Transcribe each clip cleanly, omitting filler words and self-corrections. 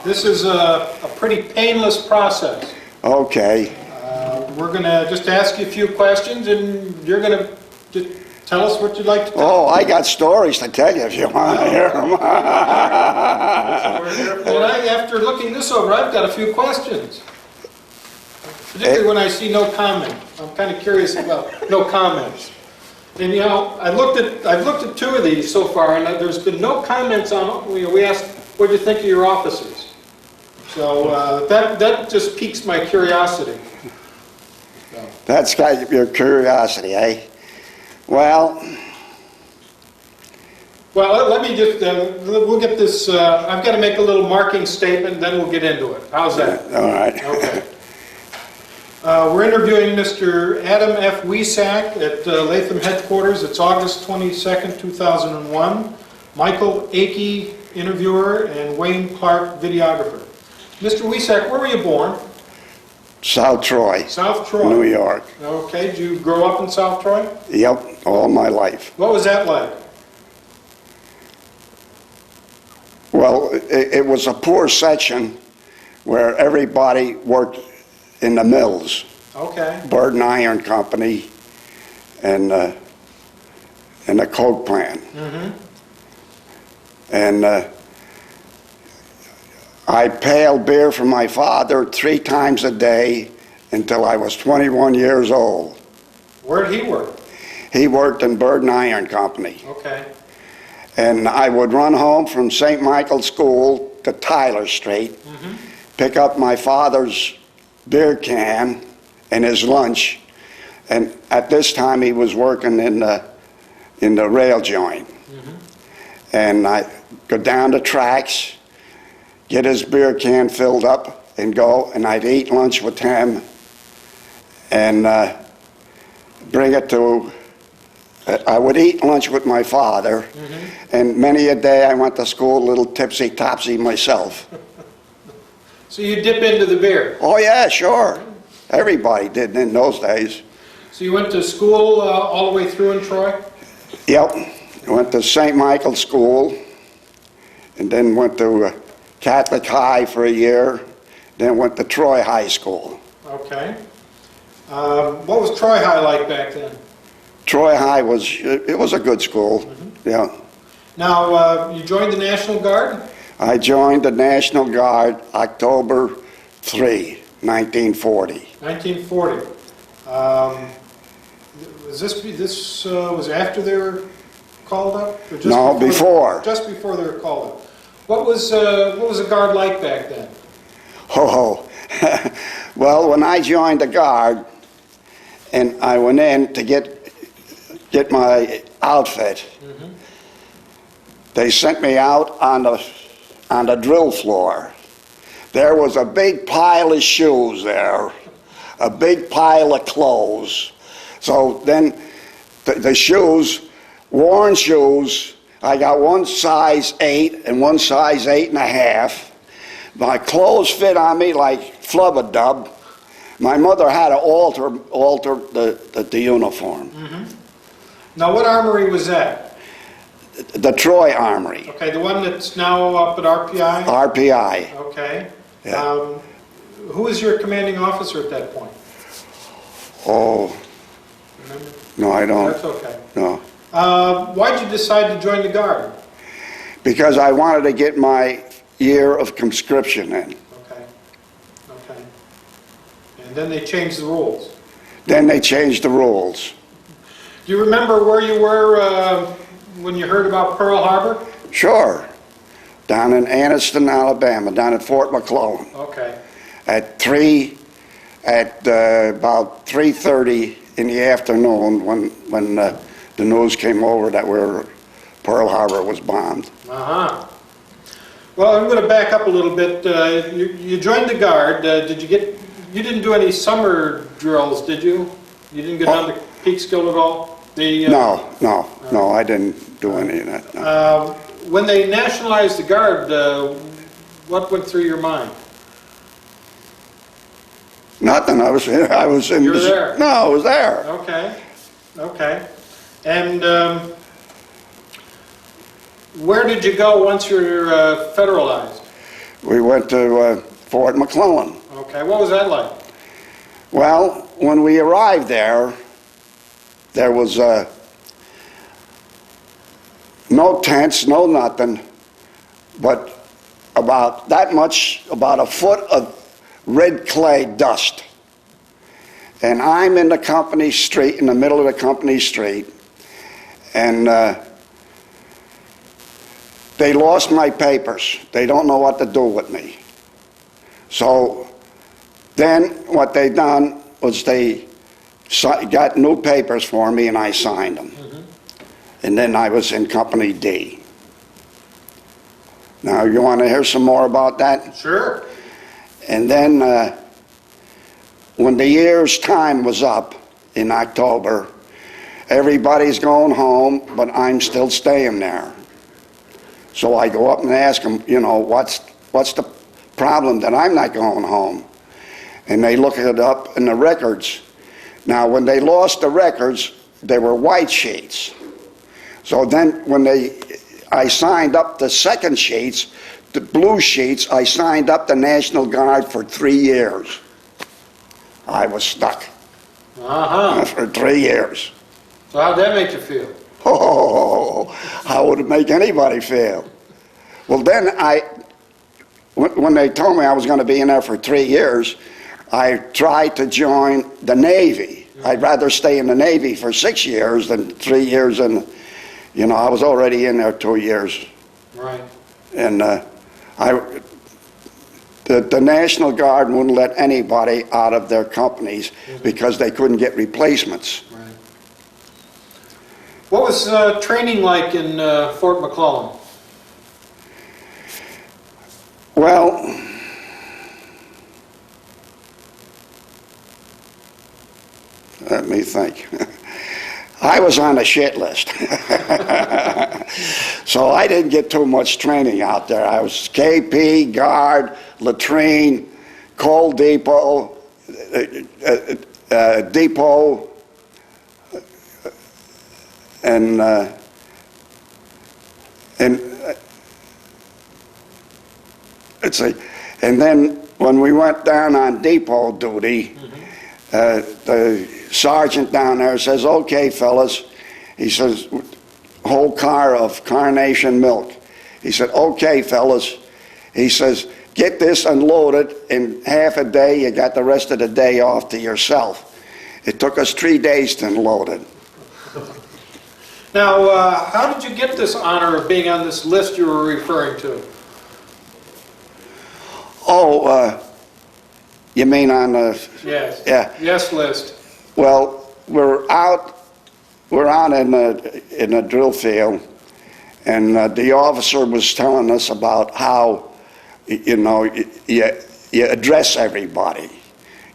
This is a pretty painless process. Okay. We're going to just ask you a few questions, and you're going to just tell us what you'd like to tell. Oh, I got stories to tell you if you want to hear them. Well, after looking this over, I've got a few questions. Particularly when I see no comment. I'm kind of curious about no comments. And you know, I've looked at two of these so far, and there's been no comments on. We asked, what do you think of your officers? So that just piques my curiosity. So. That's got your curiosity, eh? Well, let me just, we'll get this, I've got to make a little marking statement, then we'll get into it. How's that? all right. Okay. We're interviewing Mr. Adam F. Weasack at Latham headquarters. It's August 22nd, 2001. Michael Akey, interviewer, and Wayne Clark, videographer. Mr. Weasack, where were you born? South Troy. South Troy. New York. Okay, did you grow up in South Troy? Yep, all my life. What was that like? Well, it was a poor section where everybody worked in the mills. Okay. Bird and Iron Company and the coke plant. Mm-hmm. And I pailed beer for my father 3 times a day until I was 21 years old. Where'd he work? He worked in Bird and Iron Company. Okay. And I would run home from St. Michael's School to Tyler Street, pick up my father's beer can and his lunch. And at this time he was working in the rail joint. And I go down the tracks, get his beer can filled up and go, and I'd eat lunch with him and bring it to, I would eat lunch with my father, and many a day I went to school a little tipsy-topsy myself. So you dip into the beer? Oh yeah, sure. Everybody did in those days. So you went to school all the way through in Troy? Yep. I went to St. Michael's School, and then went to Catholic High for a year, then went to Troy High School. Okay. What was Troy High like back then? Troy High was a good school, yeah. Now, you joined the National Guard? I joined the National Guard October 3, 1940. 1940. Was after they were called up? Or just No, before. Just before they were called up. What was the Guard like back then? Oh, well, when I joined the Guard and I went in to get my outfit, they sent me out on the drill floor. There was a big pile of shoes there, a big pile of clothes. So then the shoes, worn shoes, I got one size 8 and one size 8.5. My clothes fit on me like flub-a-dub. My mother had to alter the uniform. Now, what armory was that? The Troy Armory. Okay, the one that's now up at RPI? RPI. Okay. Yeah. Who was your commanding officer at that point? Oh, Remember? no, I don't. That's okay. No. Why'd you decide to join the Guard? Because I wanted to get my year of conscription in. Okay. Okay. And then they changed the rules. Then they changed the rules. Do you remember where you were when you heard about Pearl Harbor? Sure. Down in Anniston, Alabama, down at Fort McClellan. Okay. At about 3:30 in the afternoon when the news came over that Pearl Harbor was bombed. Uh-huh. Well, I'm going to back up a little bit. You joined the Guard. You didn't do any summer drills, did you? You didn't get down to Peekskill at all? No, I didn't do any of that. No. When they nationalized the Guard, what went through your mind? Nothing. I was in. You were there? No, I was there. Okay. Okay. And where did you go once you were federalized? We went to Fort McClellan. Okay, what was that like? Well, when we arrived there was no tents, no nothing, but about that much, about a foot of red clay dust. And I'm in the company street, in the middle of the company street, and they lost my papers. They don't know what to do with me. So then what they done was they got new papers for me and I signed them. And then I was in Company D. Now you want to hear some more about that? Sure. And then when the year's time was up in October, everybody's going home, but I'm still staying there. So I go up and ask them, you know, what's the problem that I'm not going home? And they look it up in the records. Now, when they lost the records, they were white sheets. So then when I signed up the second sheets, the blue sheets, I signed up the National Guard for 3 years. I was stuck for 3 years. So how'd that make you feel? Oh, how would it make anybody feel? Well, then when they told me I was going to be in there for 3 years, I tried to join the Navy. I'd rather stay in the Navy for 6 years than 3 years, and you know, I was already in there 2 years. Right. And the National Guard wouldn't let anybody out of their companies because they couldn't get replacements. Right. What was training like in Fort McClellan? Well, let me think. I was on a shit list. So I didn't get too much training out there. I was KP, guard, latrine, coal depot, depot, and let's see. And then when we went down on depot duty, the sergeant down there says, "Okay, fellas," he says, "whole car of carnation milk." He said, "Okay, fellas," he says, "get this unloaded in half a day. You got the rest of the day off to yourself." It took us 3 days to unload it. Now, how did you get this honor of being on this list you were referring to? Oh, you mean on the... Yes. Yeah. Yes list. Well, we're out in a drill field, and the officer was telling us about how, you know, you address everybody,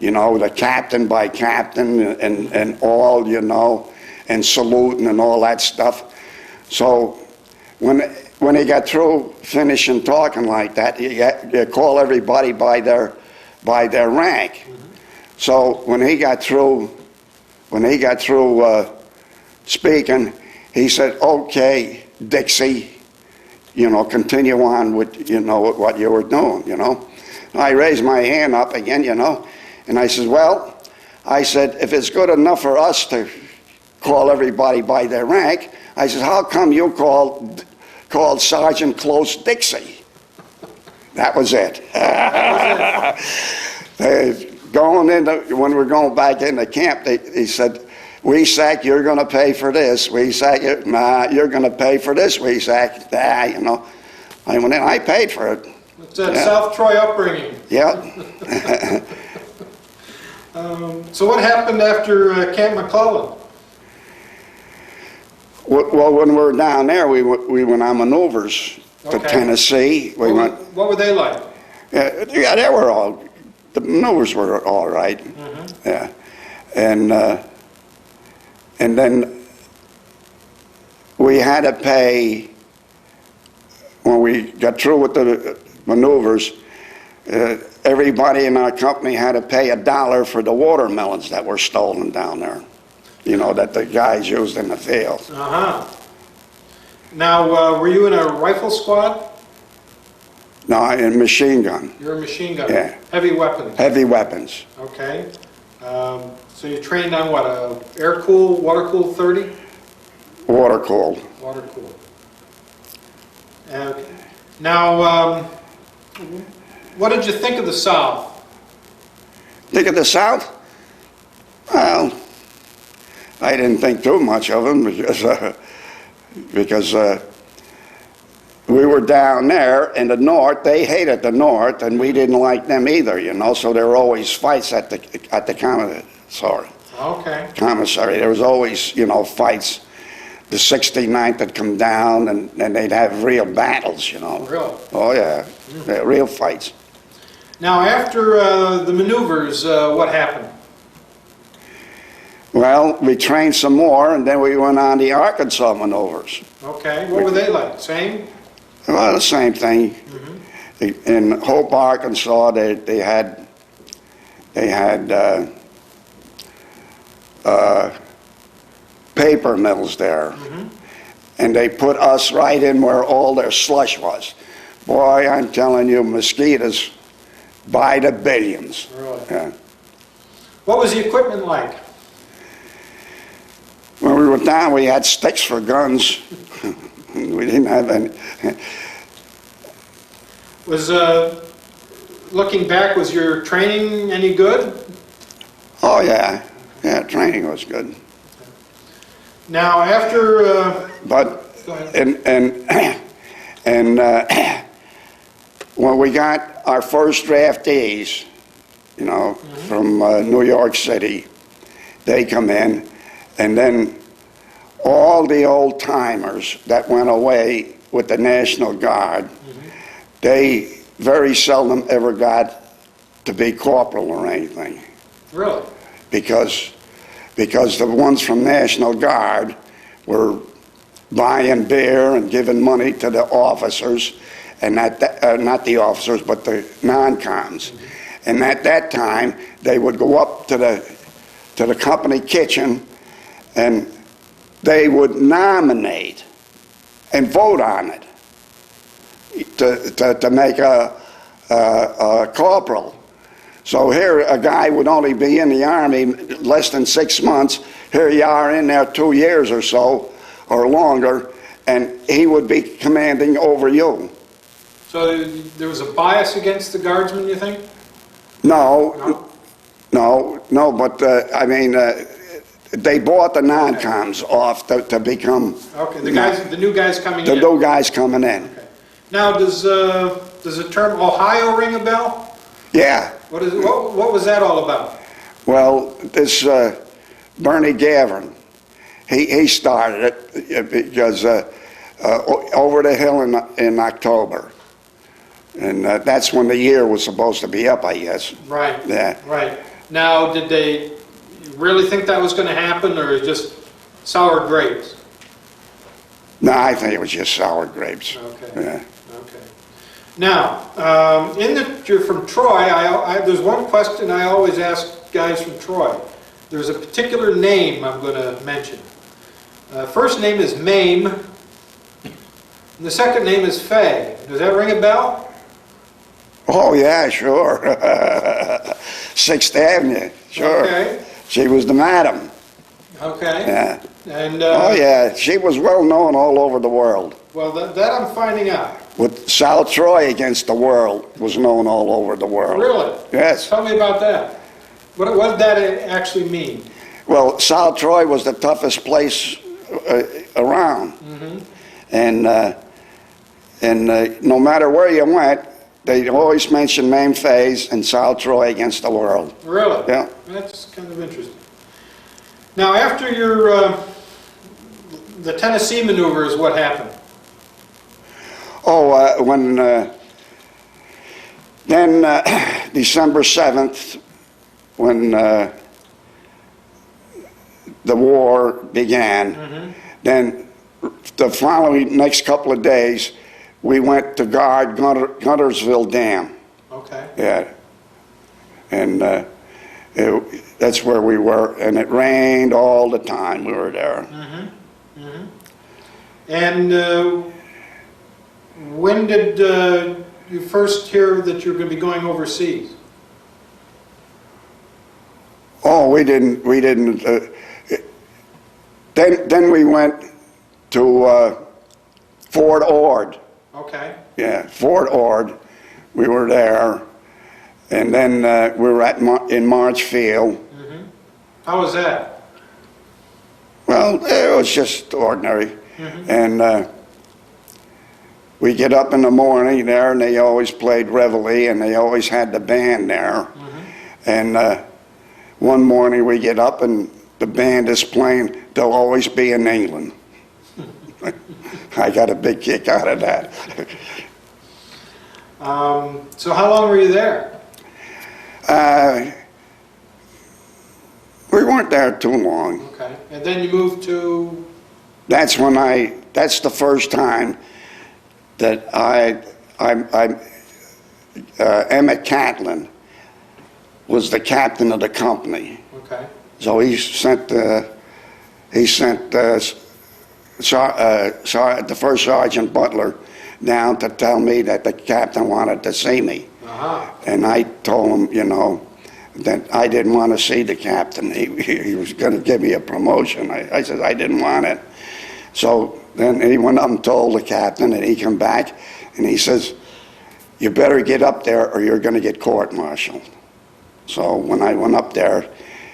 you know, the captain by captain and all, you know, and saluting and all that stuff. So when he got through finishing talking like that, you call everybody by their rank. So when he got through speaking, he said, "Okay, Dixie, you know, continue on with, you know, what you were doing, you know." And I raised my hand up again, you know, and I said, "Well," I said, "if it's good enough for us to call everybody by their rank," I said, "how come you called Sergeant Close Dixie?" That was it. Going into, when we're going back into camp, he said, "Weasack, you're going to pay for this. Weasack, you're going to pay for this, Weasack." You know. I went in, I paid for it. It's that South Troy upbringing. Yeah. So what happened after Camp McClellan? Well, when we were down there, we went on maneuvers to Tennessee. What were they like? Yeah, they were all, the maneuvers were all right. Yeah. And then we had to pay, when we got through with the maneuvers, everybody in our company had to pay $1 for the watermelons that were stolen down there, you know, that the guys used in the field. Now, were you in a rifle squad? No, in machine gun. You're a machine gunner? Yeah. Heavy weapons? Heavy weapons. Okay. So you trained on what, a air-cooled, water-cooled 30? Water-cooled. Water-cooled. Now, what did you think of the South? Think of the South? Well, I didn't think too much of them because we were down there in the North. They hated the North, and we didn't like them either, you know. So there were always fights at the commissary. There was always, you know, fights. The 69th would come down, and they'd have real battles, you know. Really? Oh yeah, yeah, real fights. Now, after the maneuvers, what happened? Well, we trained some more, and then we went on the Arkansas maneuvers. Okay. What were they like? Same? Well, the same thing. In Hope, Arkansas, they had paper mills there, and they put us right in where all their slush was. Boy, I'm telling you, mosquitoes by the billions. Really? Yeah. What was the equipment like? When we were down, we had sticks for guns. We didn't have any. Was, looking back, was your training any good? Oh yeah, yeah, training was good. Now, after... But, Go ahead. and when we got our first draftees, you know, from New York City, they come in, and then all the old timers that went away with the National Guard, they very seldom ever got to be corporal or anything. Really? Because the ones from National Guard were buying beer and giving money to the officers, and not the officers, but the non-coms. And at that time, they would go up to the company kitchen, and they would nominate and vote on it to make a corporal. So here, a guy would only be in the Army less than 6 months. Here you are in there 2 years or so, or longer, and he would be commanding over you. So there was a bias against the guardsmen, you think? No, but I mean, they bought the non-coms off to become... Okay, the new guys coming the in. new guys coming in. Okay. Now, does the term Ohio ring a bell? Yeah. What was that all about? Well, this Bernie Gavin, he started it because over the hill in October. And that's when the year was supposed to be up, I guess. Right. Yeah. Right. Now, did they really think that was going to happen, or just sour grapes? No, I think it was just sour grapes. Okay. Yeah. Okay. Now, in that you're from Troy, there's one question I always ask guys from Troy. There's a particular name I'm going to mention. First name is Mame, and the second name is Fay. Does that ring a bell? Oh, yeah, sure. 6th Avenue, sure. Okay. She was the madam. Okay. Yeah. And Oh, yeah, she was well known all over the world. well, that I'm finding out. With South Troy against the world was known all over the world. Really? Yes. Tell me about that. What did that actually mean? Well, South Troy was the toughest place around. And no matter where you went, they always mentioned Maine Phase and South Troy against the world. Really? Yeah. That's kind of interesting. Now, after your the Tennessee maneuvers, what happened? Oh, when then December 7th, when the war began, then the following next couple of days, we went to guard Guntersville Dam. Okay. Yeah. And that's where we were, and it rained all the time we were there. And when did you first hear that you're going to be going overseas? Oh, we didn't, then we went to Fort Ord. Okay. Yeah, Fort Ord. We were there. And then we were in Marchfield. Mm-hmm. How was that? Well, it was just ordinary. Mm-hmm. And we get up in the morning there, and they always played reveille, and they always had the band there. Mm-hmm. And one morning we get up, and the band is playing "They'll Always Be in England." I got a big kick out of that. So how long were you there? We weren't there too long. Okay. And then you moved to? That's the first time that Emmett Catlin was the captain of the company. Okay. So he sent the first Sergeant Butler down to tell me that the captain wanted to see me. Uh-huh. And I told him, you know, that I didn't want to see the captain. He was going to give me a promotion. I said I didn't want it. So then he went up and told the captain, and he come back, and he says, you better get up there or you're going to get court-martialed. So when I went up there,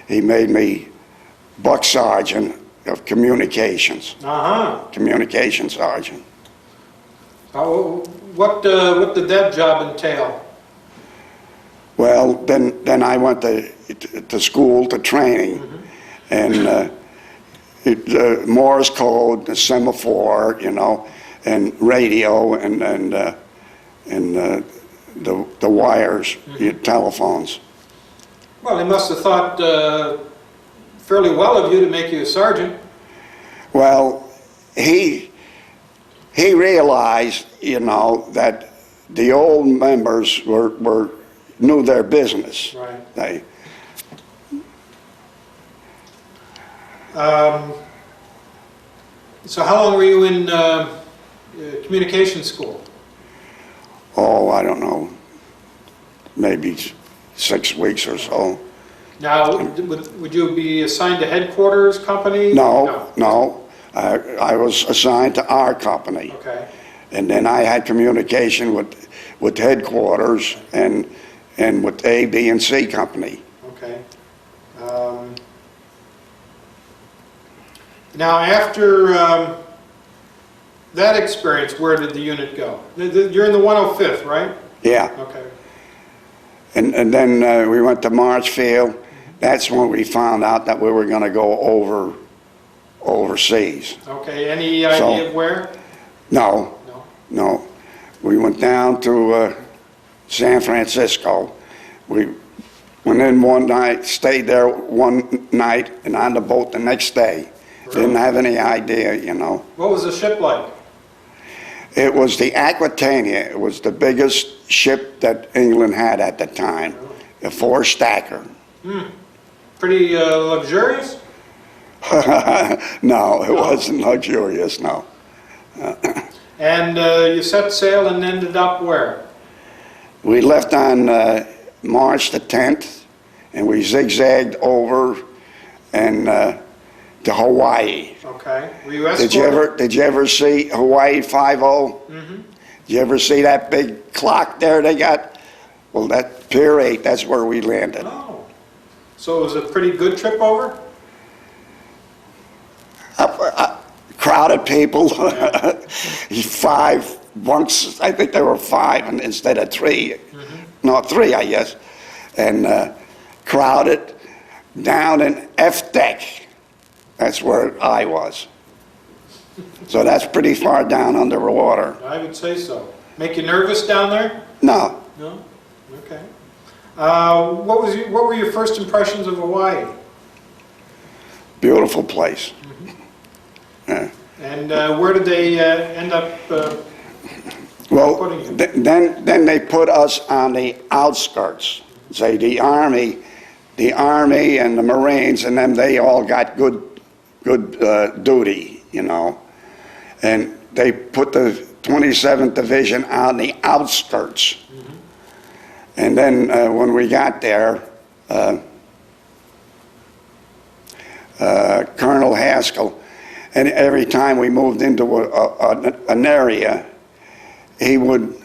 he made me buck sergeant of communications. Uh-huh. Communication sergeant. What did that job entail? Well, then I went to school, to training, Mm-hmm. and Morse code, the semaphore, you know, and radio, and the wires, your telephones. Well, they must have thought fairly well of you to make you a sergeant. Well, he realized, you know, that the old members knew their business. Right. So how long were you in communication school? Oh, I don't know, maybe 6 weeks or so. Now, would you be assigned to headquarters company? No. I was assigned to our company. Okay. And then I had communication with headquarters and with A, B, and C company. Okay. Now, after that experience, where did the unit go? You're in the 105th, right? Yeah. Okay. And then we went to Marchfield. That's when we found out that we were going to go overseas. Okay. Any idea of where? No. No. We went down to San Francisco. We went in one night, stayed there one night, and on the boat the next day. Really? Didn't have any idea, you know. What was the ship like? It was the Aquitania. It was the biggest ship that England had at the time, a 4-stacker. Pretty luxurious? No, it wasn't luxurious, no. And you set sail and ended up where? We left on March the 10th, and we zigzagged over and to Hawaii. Okay. Were you escorted? Did you ever see Hawaii 5-0? Mm-hmm. Did you ever see that big clock there they got? Well, that Pier 8, that's where we landed. Oh. So it was a pretty good trip over? Crowded people. 5 bunks, I think there were 5 and instead of 3. Mm-hmm. No, 3, I guess. And crowded down in F deck. That's where I was. So that's pretty far down under the water. I would say so. Make you nervous down there? No. No? Okay. What were your first impressions of Hawaii? Beautiful place. Yeah. And where did they end up Well, putting you? then they put us on the outskirts. Say the Army and the Marines, and then they all got good duty, you know. And they put the 27th Division on the outskirts. And then when we got there, Colonel Haskell, and every time we moved into an area, he would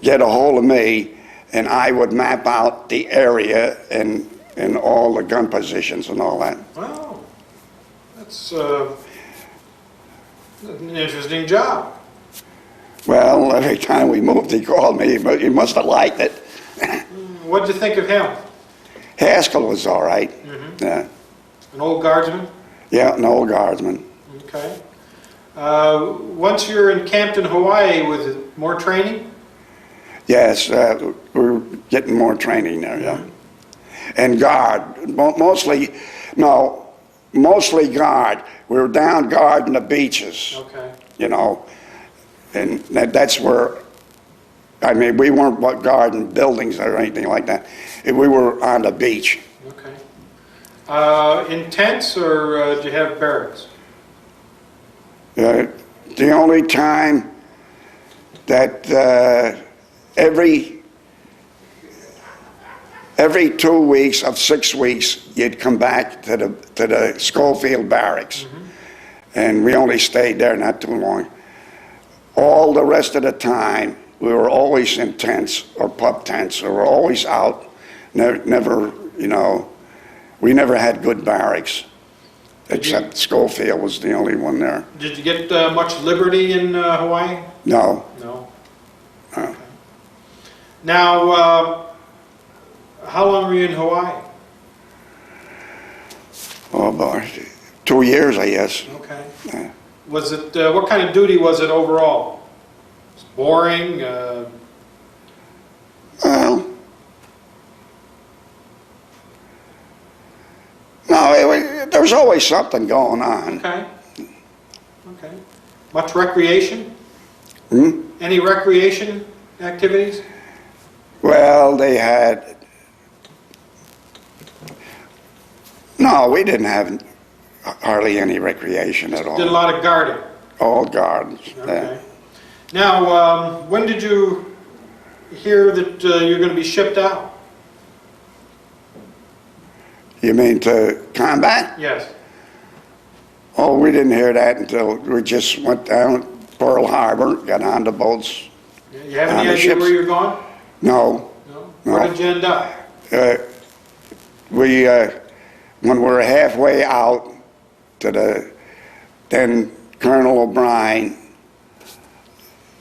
get a hold of me, and I would map out the area and all the gun positions and all that. Wow, that's an interesting job. Well, every time we moved, he called me, but he must have liked it. What did you think of him? Haskell was all right. Yeah. An old guardsman? Yeah, an old guardsman. Okay. Once you're encamped in Hawaii, was it more training? Yes, we were getting more training there, yeah. And guard, mostly guard. We were down guarding the beaches. Okay. You know, and that's where, I mean, we weren't guarding buildings or anything like that. We were on the beach. Okay. In tents, or did you have barracks? The only time that every 2 weeks of 6 weeks, you'd come back to the Schofield Barracks. And we only stayed there not too long. All the rest of the time, we were always in tents or pup tents, or we were always out. Never, you know, we never had good barracks, except Schofield was the only one there. Did you get much liberty in Hawaii? No. No. Okay. Now, how long were you in Hawaii? Oh, boy. 2 years, I guess. Okay. Yeah. Was it, what kind of duty was it overall? Was it boring? Well, no, there was always something going on. Okay. Okay. Much recreation? Hmm? Any recreation activities? Well, they had... No, we didn't have hardly any recreation at all. Did a lot of guarding? All gardens. Okay. Now, when did you hear that you're going to be shipped out? You mean to combat? Yes. Oh, we didn't hear that until we just went down Pearl Harbor, got on the boats. You have on any the idea ships. where you're going? No. No. No. Where did you end up? When we were halfway out to then Colonel O'Brien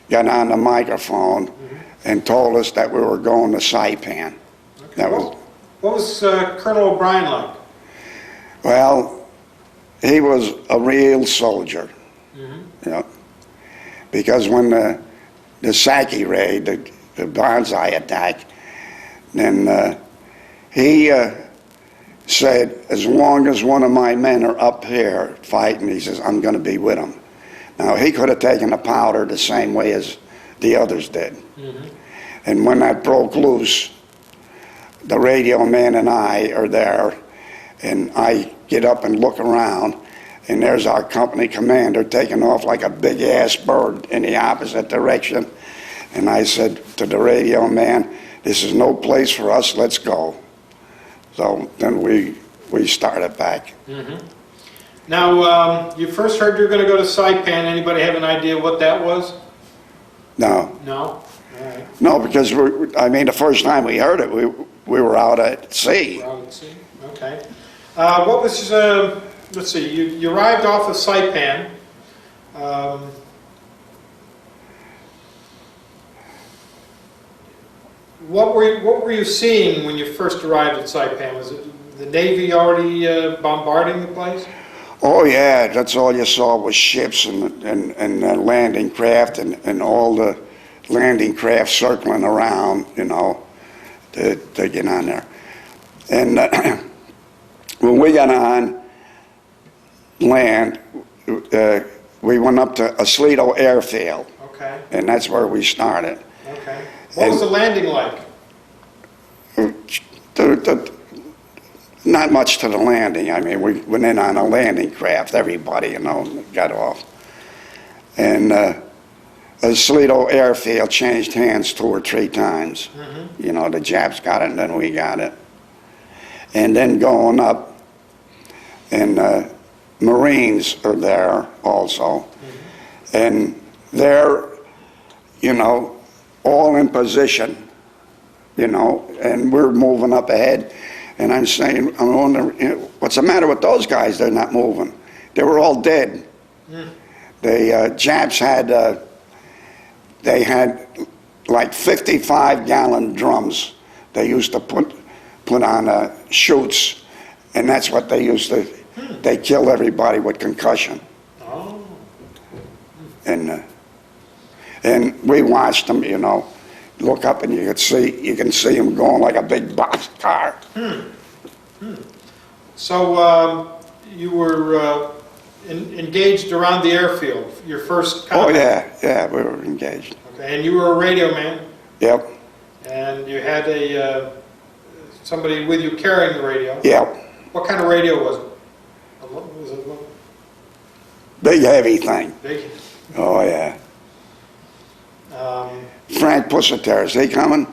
got on the microphone and told us that we were going to Saipan. Okay. That was, What was Colonel O'Brien like? well, he was a real soldier. You know, because when the Saki raid, the Banzai attack, then he said, as long as one of my men are up here fighting, he says, I'm going to be with them. Now, he could have taken the powder the same way as the others did. And when that broke loose, the radio man and I are there, and I get up and look around, and there's our company commander taking off like a big-ass bird in the opposite direction. And I said to the radio man, this is no place for us, let's go. So then we started back. Now, you first heard you were going to go to Saipan. Anybody have an idea what that was? No. No? All right. No, because, the first time we heard it, we were out at sea. We're out at sea. Okay. What was, let's see, you arrived off of Saipan. What were you seeing when you first arrived at Saipan? Was it the Navy already bombarding the place? Oh yeah, that's all you saw was ships and landing craft and all the landing craft circling around, you know, to get on there. And when we got on land, we went up to Oslido Airfield. Okay. And that's where we started. Okay. What was the landing like? Not much to the landing. I mean, we went in on a landing craft. Everybody, you know, got off. And Sligo airfield changed hands 2 or 3 times. You know, the Japs got it and then we got it. And then going up, and Marines are there also. And they're, you know, all in position, you know, and we're moving up ahead. And I'm saying, I'm wondering, you know, what's the matter with those guys? They're not moving. They were all dead. The Japs had, they had like 55-gallon drums. They used to put on chutes, and that's what they used to, they kill everybody with concussion. Oh. And we watched them, you know, look up and you can see them going like a big box car. So you were engaged around the airfield, your first combat? Oh yeah, we were engaged. Okay, and you were a radio man? Yep. And you had somebody with you carrying the radio? Yep. What kind of radio was it? Was it Big heavy thing. big? Oh yeah. Frank Pussiter, is he coming?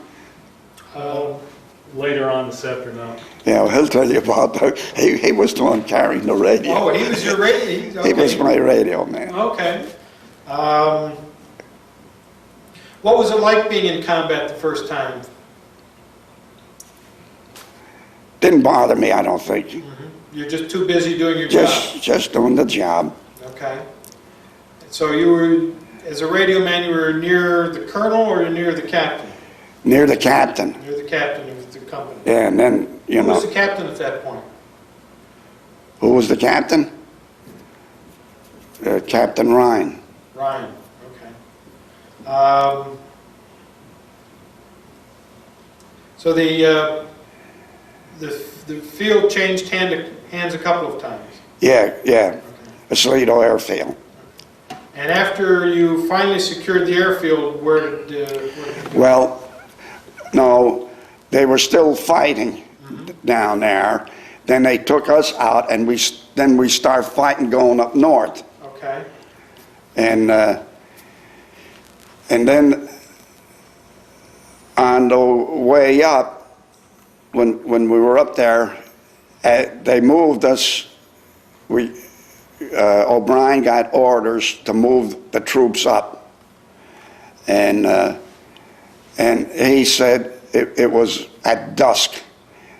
Later on this afternoon. Yeah, well, he'll tell you about that. He was the one carrying the radio. Oh, he was your radio? He was my radio man. Okay. What was it like being in combat the first time? Didn't bother me, I don't think. You're just too busy doing your job? Just doing the job. Okay. So you were, as a radio man, you were near the colonel or near the captain? Near the captain. Near the captain of the company. Yeah, and then, you Who know. was the captain at that point? Who was the captain? Captain Ryan. Ryan, okay. So the field changed hands a couple of times? Yeah. Okay. The Sligo airfield. And after you finally secured the airfield, where did you go? Well, no, they were still fighting down there. Then they took us out, and then we start fighting going up north. Okay. And then on the way up, when we were up there, they moved us. O'Brien got orders to move the troops up, and he said it was at dusk.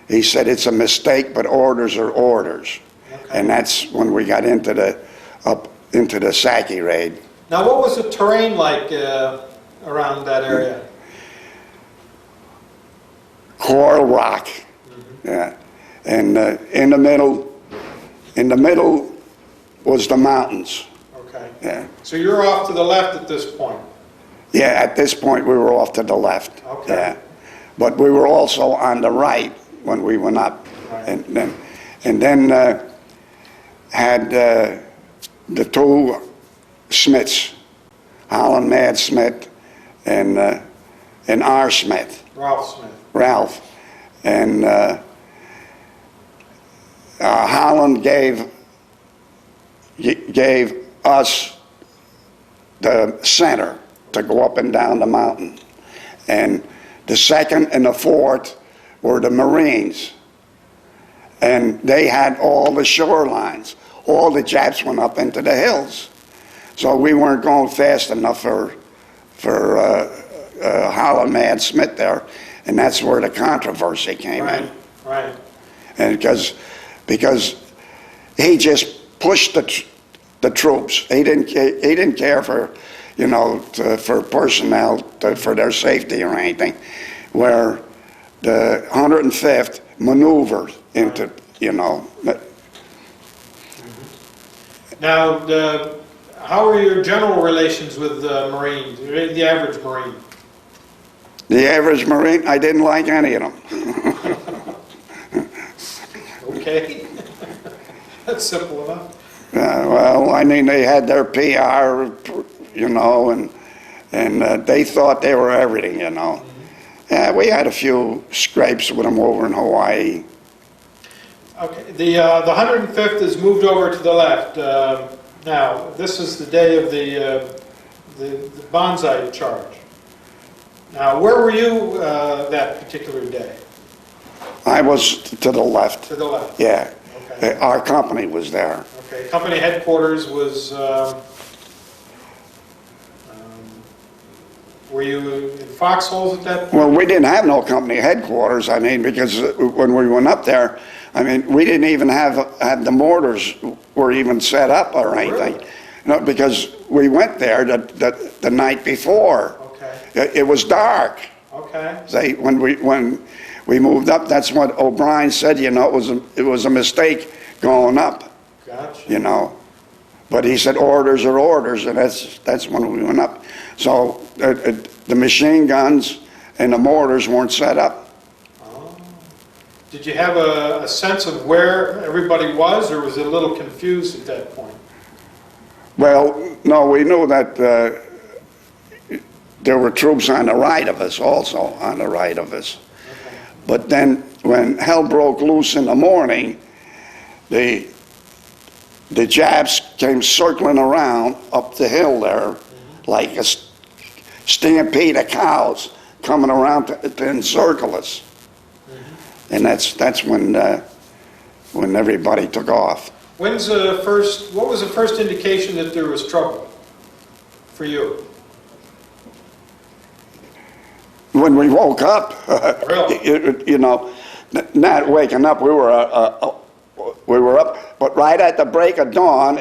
He said it's a mistake, but orders are orders. Okay. And that's when we got into the Saki raid. Now, what was the terrain like around that area? Coral rock, yeah, and in the middle was the mountains. Okay. Yeah, So you're off to the left at this point? yeah. At this point, we were off to the left. Okay. Yeah, but we were also on the right when we went up, Right. and then had the 2 Smiths, Holland Mad Smith and R. Smith. Ralph Smith. Ralph, and Holland gave us the center to go up and down the mountain, and the 2nd and the 4th were the Marines, and they had all the shorelines. All the Japs went up into the hills, so we weren't going fast enough for Holland Mad Smith there. And that's where the controversy came in. Right. And because he just pushed the troops. He didn't care for, you know, for personnel, for their safety or anything. Where the 105th maneuvered into, you know. Now, how are your general relations with the Marines, the average Marine? The average Marine, I didn't like any of them. Okay. That's simple enough. Well, I mean, they had their PR, you know, and they thought they were everything, you know. Yeah, we had a few scrapes with them over in Hawaii. Okay. The 105th is moved over to the left. Now, this is the day of the bonsai charge. Now, where were you that particular day? I was to the left. To the left? Yeah. Okay. Our company was there. Okay, company headquarters was, were you in foxholes at that point? Well, we didn't have no company headquarters, I mean, because when we went up there, I mean, we didn't even have the mortars were even set up or anything. Really? No, because we went there the night before. Okay, It was dark. okay, When we moved up, that's what O'Brien said, you know, it was a mistake going up, gotcha. you know. But he said orders are orders, and that's when we went up. So the machine guns and the mortars weren't set up. Oh. Did you have a sense of where everybody was, or was it a little confused at that point? Well, no, we knew that there were troops on the right of us, also on the right of us. Okay. But then when hell broke loose in the morning, the Japs came circling around up the hill there like a stampede of cows coming around to encircle us. And that's when everybody took off. What was the first indication that there was trouble for you? When we woke up, Really? you know, not waking up, we were up, but right at the break of dawn,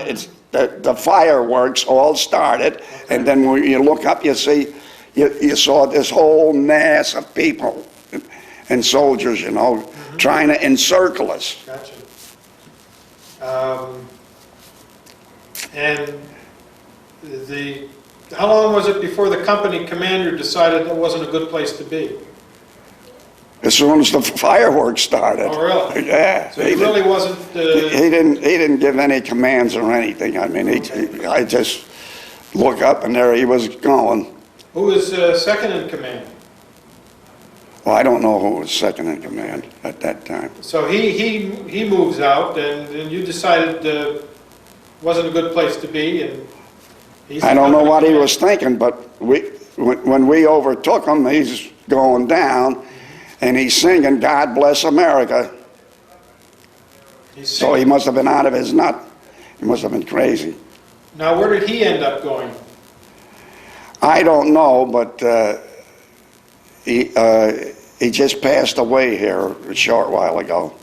the fireworks all started, and then when you look up, you saw this whole mass of people and soldiers, you know, trying to encircle us. Gotcha. And how long was it before the company commander decided that wasn't a good place to be? As soon as the fireworks started. Oh, really? Yeah. So he really wasn't... He didn't give any commands or anything. I mean, I just look up and there he was going. Who was second in command? Well, I don't know who was second in command at that time. So he moves out, and you decided wasn't a good place to be, and he's... I don't know what he was thinking, but when we overtook him, he's going down, and he's singing "God Bless America." So he must have been out of his nut. He must have been crazy. Now, where did he end up going? I don't know, but he just passed away here a short while ago.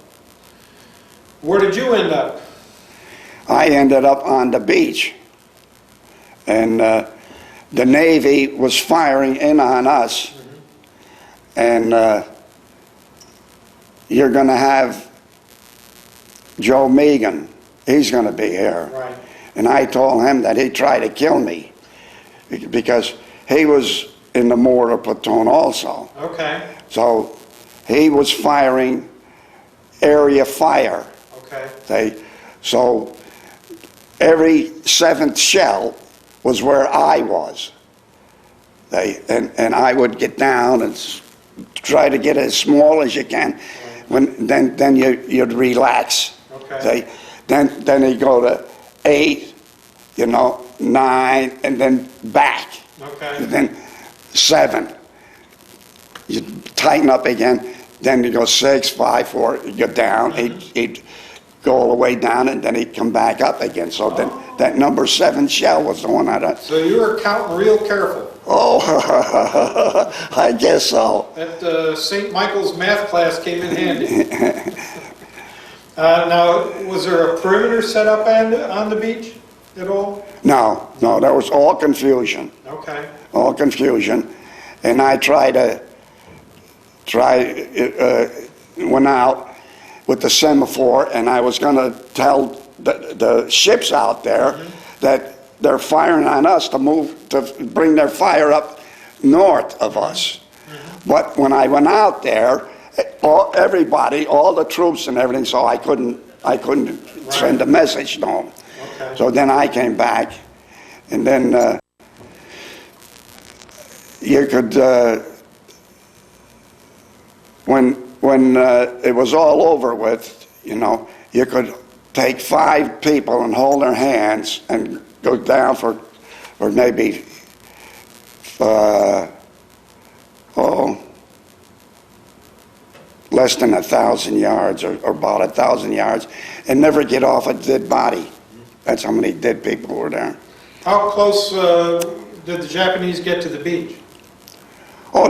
Where did you end up? I ended up on the beach, and the Navy was firing in on us, and you're going to have Joe Megan. He's going to be here. Right. And I told him that he'd try to kill me because he was in the mortar platoon also. Okay. So he was firing area fire. Okay. So every seventh shell was where I was. And I would get down and try to get as small as you can. Then you'd relax. Okay. Then you go to 8, 9, and then back. Okay. And then 7. You tighten up again. Then you go 6, 5, 4. You go down. He'd go all the way down, and then he'd come back up again. So then that number 7 shell was the one So you were counting real careful. Oh, I guess so. That St. Michael's math class came in handy. Now, was there a perimeter set up on the beach at all? No, that was all confusion. Okay. All confusion. And I went out with the semaphore, and I was going to tell the ships out there that they're firing on us to bring their fire up north of us. But when I went out there, everybody, all the troops and everything, so I couldn't send a message to them. Okay. So then I came back, and then you could, when it was all over with, you could take 5 people and hold their hands and go down for maybe oh, less than 1,000 yards, or about 1,000 yards, and never get off a dead body. That's how many dead people were there. How close did the Japanese get to the beach? Oh,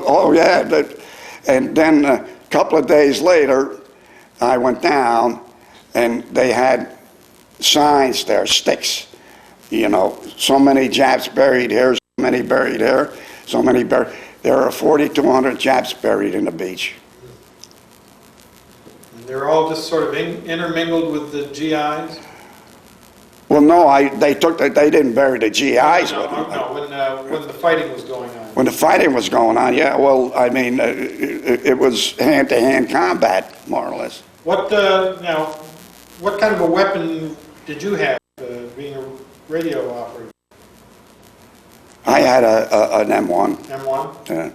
oh yeah. And then a couple of days later, I went down, and they had signs there, sticks. You know, so many Japs buried here, so many buried here, so many buried. There are 4,200 Japs buried in the beach. And they're all just sort of intermingled with the GIs? Well, no, they didn't bury the GIs with them. No, when the fighting was going on. When the fighting was going on, yeah. Well, I mean, it was hand-to-hand combat, more or less. What kind of a weapon did you have, being a radio operator? I had an M1. M1?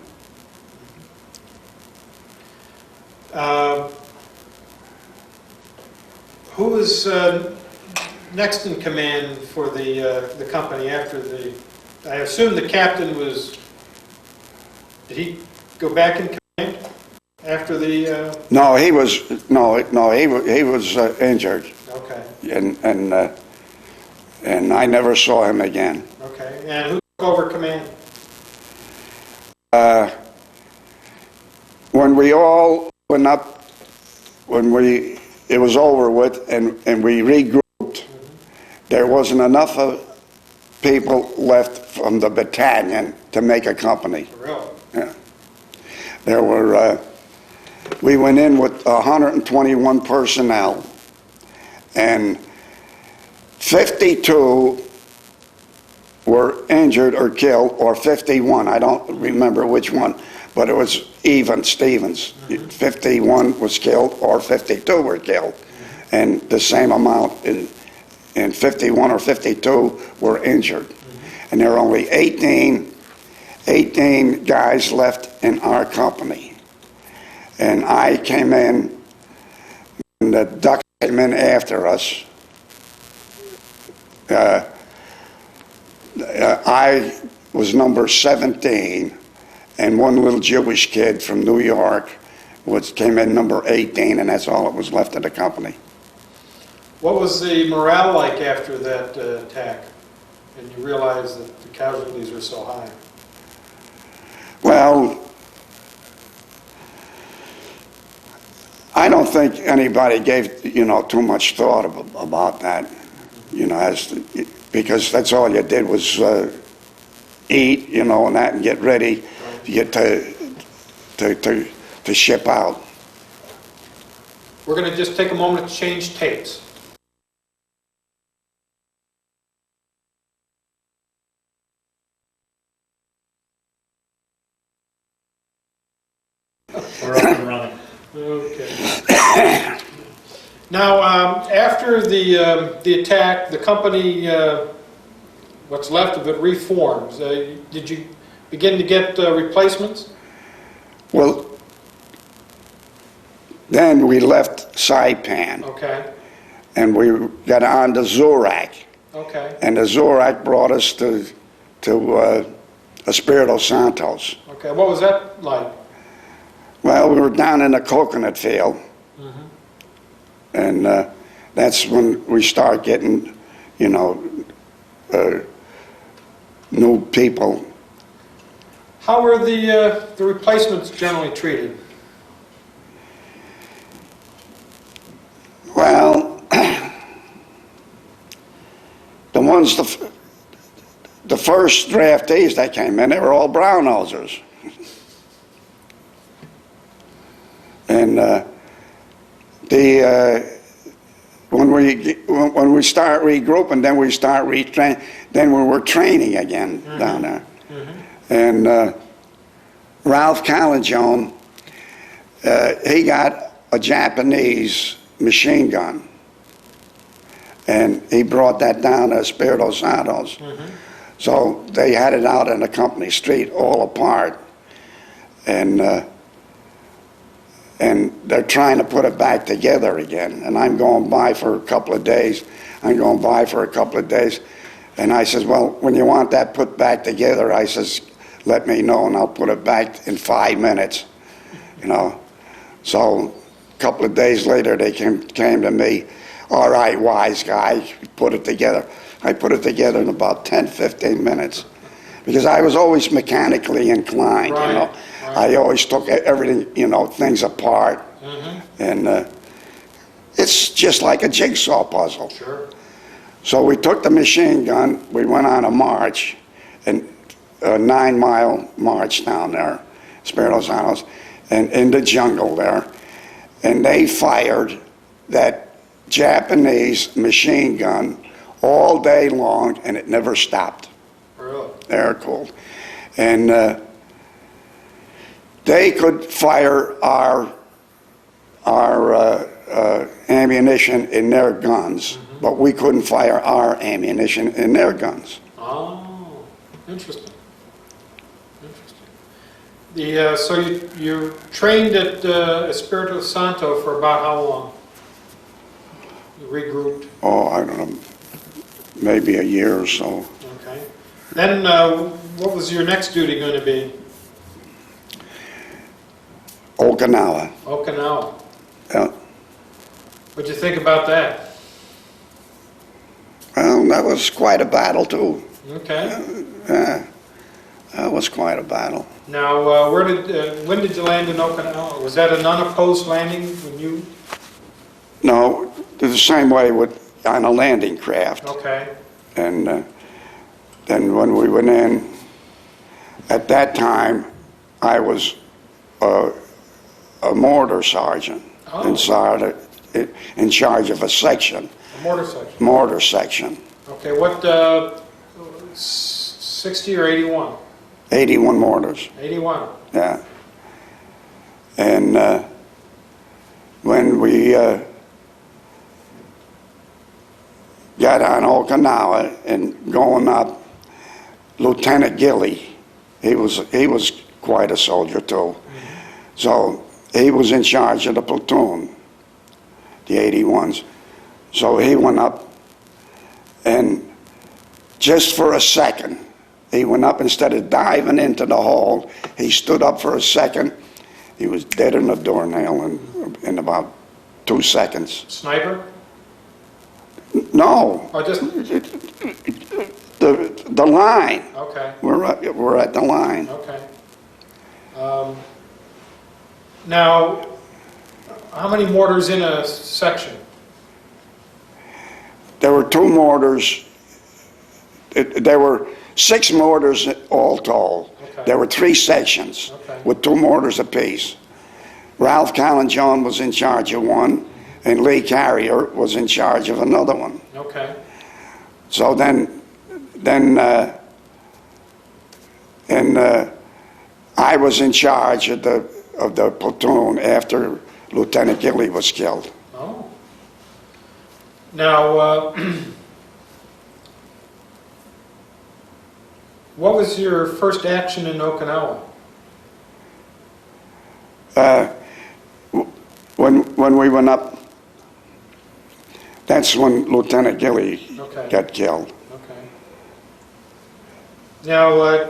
Yeah. Who was next in command for the company after the? I assume the captain was. Did he go back in command after the? No, he was injured. Okay. And I never saw him again. Okay. And who took over command? When we all went up, it was over with, and we regrouped, there wasn't enough of people left from the battalion to make a company. Really? Yeah. There were, we went in with 121 personnel, and 52 were injured or killed, or 51, I don't remember which one, but it was even Stevens. 51 was killed or 52 were killed, and the same amount in 51 or 52 were injured. And there were only 18 guys left in our company. And I came in, and the Ducks came in after us. I was number 17, and one little Jewish kid from New York came in number 18, and that's all that was left of the company. What was the morale like after that attack? And you realized that the casualties were so high. Well, I don't think anybody gave too much thought about that, because that's all you did was eat, and that, and get ready to ship out. We're going to just take a moment to change tapes. We're up and running. Okay. Now, after the attack, the company, what's left of it, reforms. Did you begin to get replacements? Well, then we left Saipan. Okay. And we got on to Zorak. Okay. And the Zorak brought us to Espiritu Santos. Okay. What was that like? Well, we were down in a coconut field. And that's when we start getting, new people. How were the replacements generally treated? Well, the first draftees that came in, they were all brown nosers. And when we start regrouping, then we start retraining. Then we were training again down there. And Ralph Callagone, he got a Japanese machine gun, and he brought that down to Espiritu Santos. So they had it out in the company street, all apart, and they're trying to put it back together again. And I'm going by for a couple of days. And I says, well, when you want that put back together, I says, let me know and I'll put it back in 5 minutes, you know. So a couple of days later, they came to me, all right, wise guy, put it together. I put it together in about 10, 15 minutes because I was always mechanically inclined, Right, you know. right. I always took everything, you know, things apart. And it's just like a jigsaw puzzle. Sure. So we took the machine gun, we went on a march, and a 9-mile march down there, Espiritu Santos, and in the jungle there, and they fired that Japanese machine gun all day long, and it never stopped. Really? They're cool. And they could fire our ammunition in their guns, but we couldn't fire our ammunition in their guns. Oh, interesting. So you trained at Espiritu Santo for about how long? You regrouped? Oh, I don't know, maybe a year or so. Okay. Then what was your next duty going to be? Okinawa. Okinawa. Yeah. What'd you think about that? Well, that was quite a battle too. Okay. Yeah, that was quite a battle. Now, when did you land in Okinawa? Was that an unopposed landing when you? No, the same way on a landing craft. Okay. And then when we went in, at that time, I was a mortar sergeant in charge of a section. A mortar section. Mortar section. Okay, what, 60 or 81? 81 mortars. 81. Yeah. And when we got on Okinawa and going up, Lieutenant Gilly, he was quite a soldier too. So he was in charge of the platoon, the 81s. So he went up, and just for a second, he went up, instead of diving into the hole, he stood up for a second. He was dead in the doornail in about 2 seconds. Sniper? No. Oh, just, The line. okay, We're at the line. okay. Now, how many mortars in a section? There were 2 mortars. There were 6 mortars all told. Okay. There were 3 sections Okay. with 2 mortars apiece. Ralph Callan-Jones was in charge of one, and Lee Carrier was in charge of another one. Okay, So then I was in charge of the platoon after Lieutenant Gilly was killed. oh. Now, what was your first action in Okinawa? When we went up, that's when Lieutenant Gilly Okay. got killed. Okay. Now,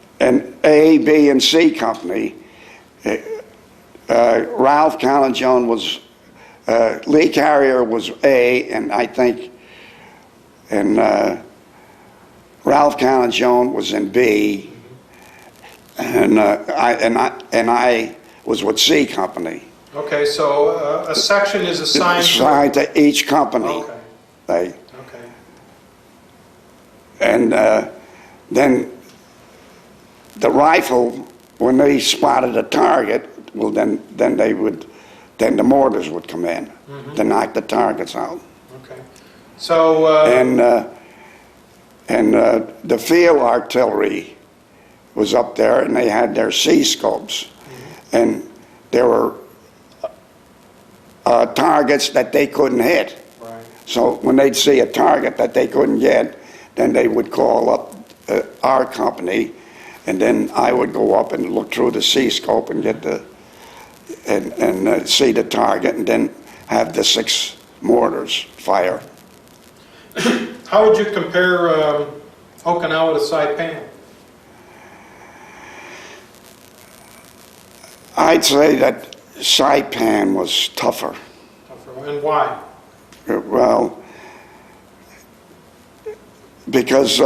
And A, B, and C company, Ralph Callan-Jones was, Lee Carrier was A, and I think, and Ralph Callan-Jones was in B, and I was with C company. okay, so a section is assigned to... Assigned to each company. Okay, Right? okay. And then the rifle, when they spotted a target, well, then the mortars would come in to knock the targets out. Okay. So, And the field artillery was up there, and they had their C-scopes, and there were targets that they couldn't hit. right. So when they'd see a target that they couldn't get, then they would call up our company, and then I would go up and look through the C-scope and get and see the target, and then have the 6 mortars fire. How would you compare Okinawa to Saipan? I'd say that Saipan was tougher. And why? Well, because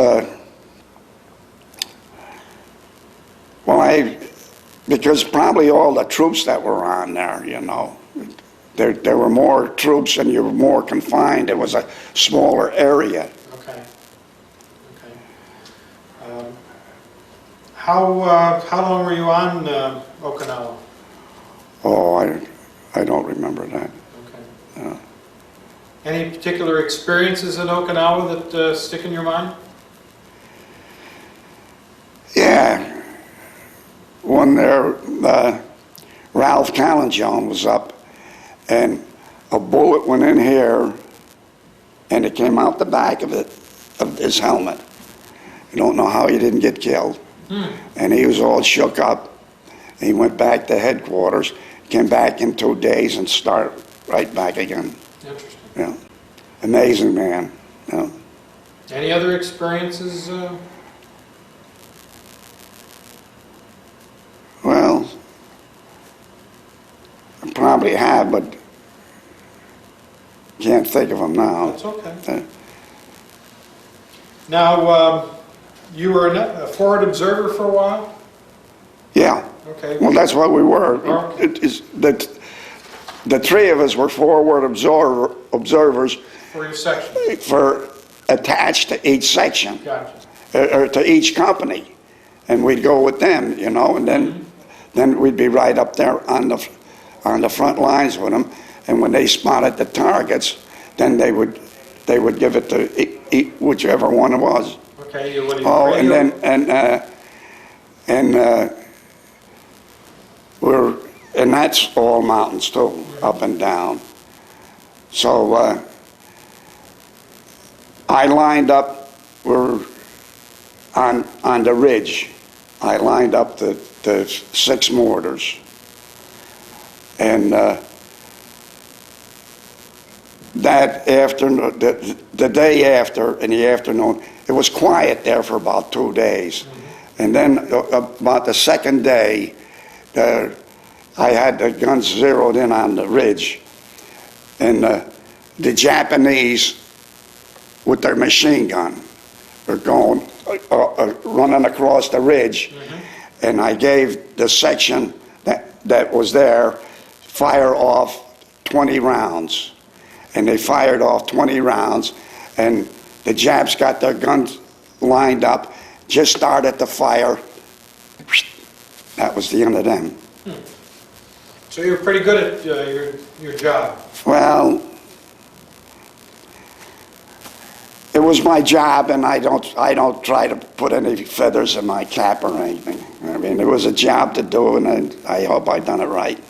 because probably all the troops that were on there, you know, there were more troops and you were more confined. It was a smaller area. Okay. Okay. How long were you on Okinawa? Oh, I don't remember that. Okay. Any particular experiences in Okinawa that stick in your mind? Yeah. One there, Ralph Callanjon was up, and a bullet went in here, and it came out the back of his helmet. I don't know how he didn't get killed. And he was all shook up. He went back to headquarters, came back in 2 days, and started right back again. Interesting. Yeah. Amazing man. Yeah. Any other experiences? Well, I probably have, but can't think of them now. That's okay. Now, you were a forward observer for a while? Yeah. Okay. Well, that's what we were. Okay. The three of us were forward observers For your section? for attached to each section, Gotcha. or to each company, and we'd go with them, you know, and then we'd be right up there on the front lines with them, and when they spotted the targets, then they would give it to whichever one it was. Okay. What do you Oh, and radio? then and that's all mountains too, up and down. So I lined up. We're on the ridge. I lined up the 6 mortars, and that afternoon, the day after, in the afternoon, it was quiet there for about 2 days. And then about the second day, I had the guns zeroed in on the ridge. And the Japanese, with their machine gun, were going, running across the ridge. And I gave the section that was there, fire off 20 rounds. And they fired off 20 rounds, and the Japs got their guns lined up, just started to fire. That was the end of them. So you were pretty good at your job. Well, it was my job, and I don't try to put any feathers in my cap or anything. I mean, it was a job to do, and I hope I done it right.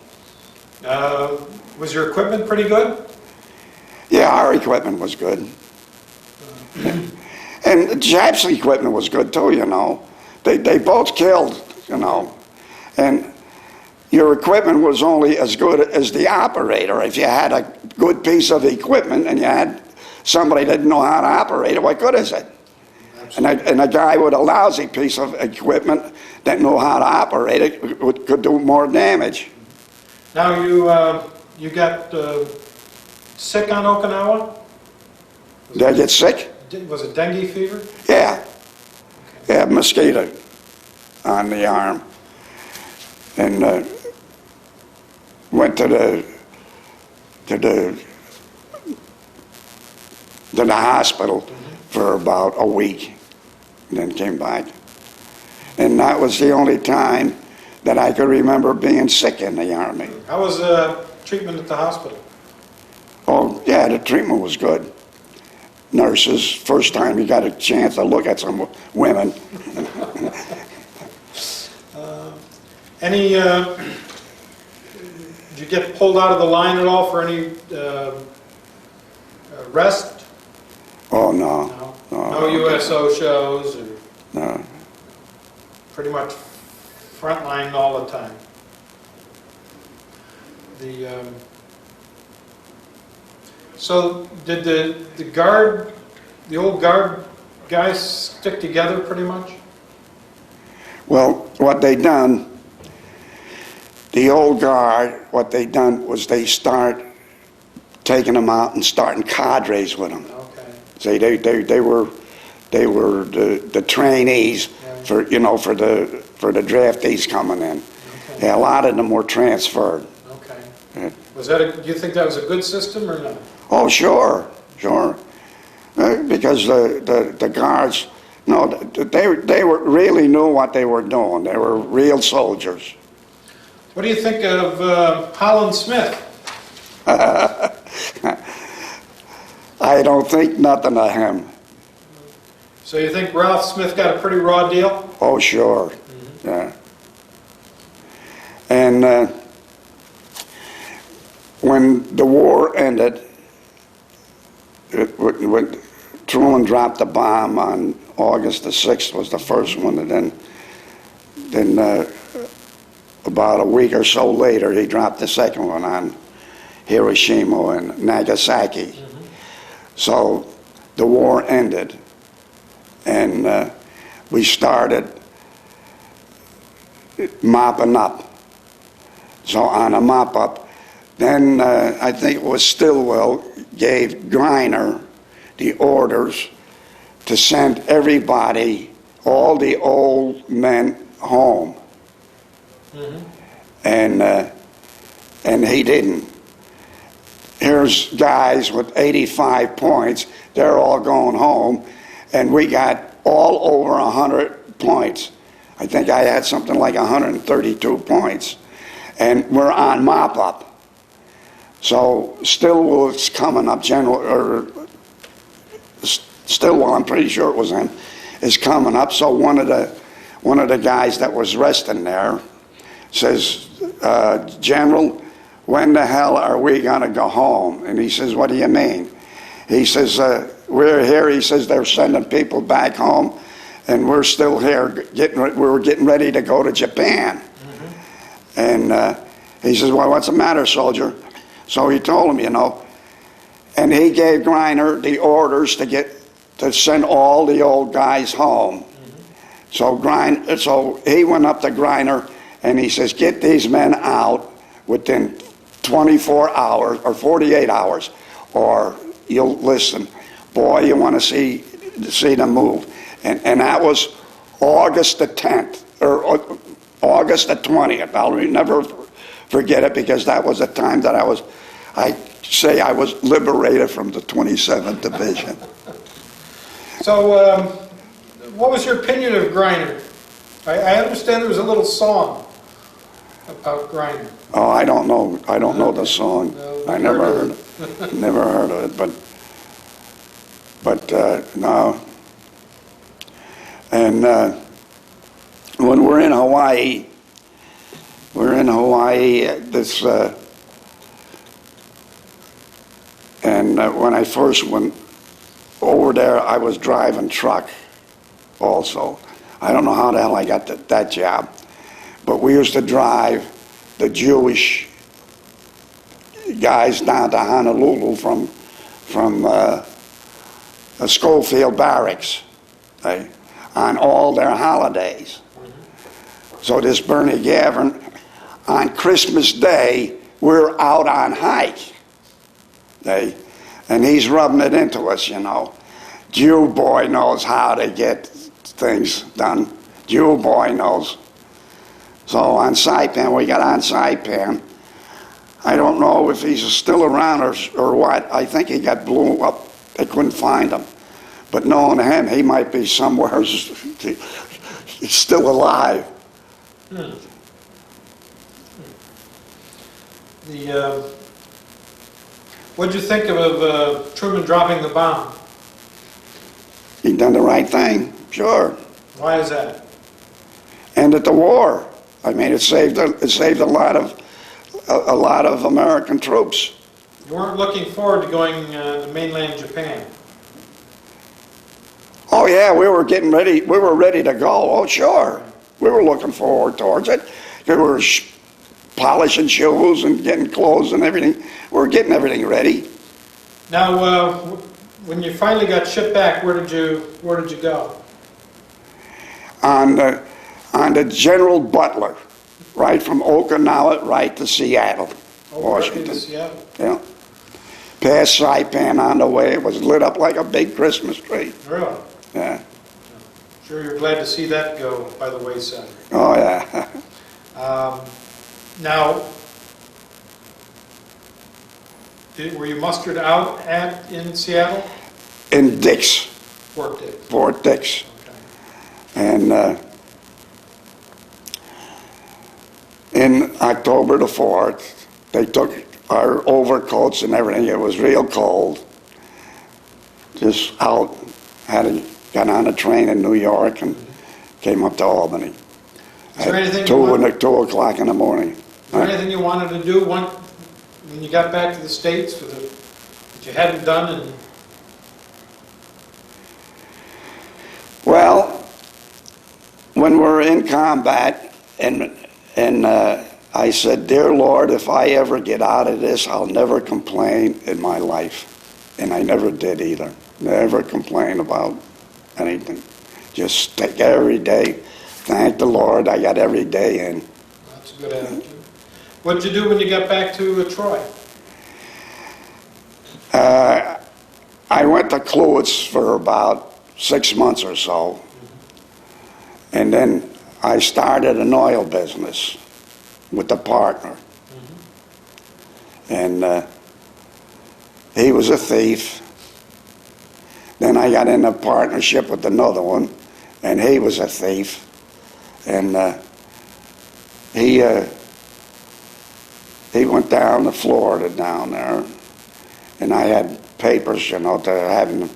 Was your equipment pretty good? Yeah, our equipment was good. And the Japs' equipment was good too, you know. They both killed, you know. And your equipment was only as good as the operator. If you had a good piece of equipment and you had somebody that didn't know how to operate it, what good is it? And a guy with a lousy piece of equipment that knew how to operate it could do more damage. Now you got sick on Okinawa? Did I get sick? Was it dengue fever? Yeah. Yeah, mosquito on the arm. And went to the hospital for about a week, and then came back. And that was the only time that I could remember being sick in the Army. How was treatment at the hospital? Oh, yeah, the treatment was good. Nurses, first time you got a chance to look at some women. Did you get pulled out of the line at all for any rest? Oh, no. No USO shows? Or No. pretty much frontline all the time? So did the guard the old guard guys stick together pretty much? Well, what they done, the old guard, what they done was they start taking them out and starting cadres with them. Okay. See, they were the trainees for for the draftees coming in. Okay. Yeah, a lot of them were transferred. Okay. Yeah. Do you think that was a good system or no? Oh, sure. Because the guards, no, they really knew what they were doing. They were real soldiers. What do you think of Holland Smith? I don't think nothing of him. So you think Ralph Smith got a pretty raw deal? Oh, sure. Yeah. And when the war ended, when Truman dropped the bomb on August the 6th was the first one, and then about a week or so later, he dropped the second one on Hiroshima and Nagasaki. So the war ended, and we started mopping up. So on a mop up, then I think it was Stilwell gave Griner the orders to send everybody, all the old men, home. And he didn't. Here's guys with 85 points, they're all going home, and we got all over 100 points. I think I had something like 132 points. And we're on mop-up. So Stilwell's coming up, Stilwell, I'm pretty sure it was him, is coming up. So one of the guys that was resting there says, General, when the hell are we gonna go home? And he says, what do you mean? He says, we're here. He says, they're sending people back home, and we're still here. We're getting ready to go to Japan. And he says, well, what's the matter, soldier? So he told him, and he gave Griner the orders to send all the old guys home. So he went up to Griner and he says, get these men out within 24 hours or 48 hours, or you'll listen. Boy, you want to see them move. And that was August the 10th, or August the 20th. I'll never forget it, because that was the time that I was liberated from the 27th Division. So what was your opinion of Griner? I understand there was a little song about Griner. Oh, I don't know the song. No, I never heard it. Never heard of it, but no. And when we're in Hawaii, and when I first went over there, I was driving truck also. I don't know how the hell I got that job, but we used to drive the Jewish guys down to Honolulu from Schofield Barracks, on all their holidays. So this Bernie Gavin, on Christmas Day, we're out on hike. And he's rubbing it into us, Jew boy knows how to get things done. Jew boy knows. So on Saipan, we got on Saipan. I don't know if he's still around or what. I think he got blew up. They couldn't find him. But knowing him, he might be somewhere he's still alive. What'd you think of Truman dropping the bomb? He done the right thing, sure. Why is that? Ended the war. I mean, it saved a lot of American troops. You weren't looking forward to going to mainland Japan. Oh yeah, we were getting ready. We were ready to go. Oh sure, we were looking forward towards it. We were polishing shoes and getting clothes and everything. We were getting everything ready. Now, when you finally got shipped back, where did you go? On the General Butler, right from Okinawa right to Seattle, Washington. Right to Seattle. Yeah. Past Saipan on the way, it was lit up like a big Christmas tree. Really? Yeah. Sure you're glad to see that go by the wayside. Oh, yeah. Now, were you mustered out in Seattle? In Dix, Fort Dix. Fort Dix. Okay. And in October the 4th, they took our overcoats and everything. It was real cold. Just out, got on a train in New York and came up to Albany. Is there anything 2 o'clock in the morning. Is there anything you wanted to do when you got back to the States that you hadn't done? And Well, when we're in combat, and I said, "Dear Lord, if I ever get out of this, I'll never complain in my life." And I never did either. Never complain about anything. Just take every day. Thank the Lord, I got every day in. that's a good attitude. What did you do when you got back to Troy? I went to Clewis for about 6 months or so. And then I started an oil business with a partner. And he was a thief. Then I got in a partnership with another one, and he was a thief. And he went down to Florida down there, and I had papers, to have him.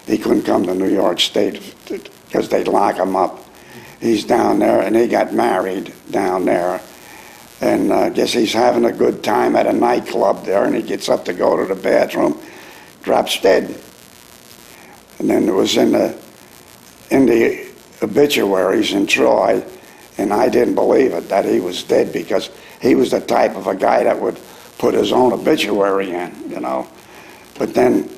He couldn't come to New York State because they'd lock him up. He's down there, and he got married down there. And I guess he's having a good time at a nightclub there, and he gets up to go to the bathroom, drops dead. And then it was in the obituaries in Troy, and I didn't believe it, that he was dead, because he was the type of a guy that would put his own obituary in, But then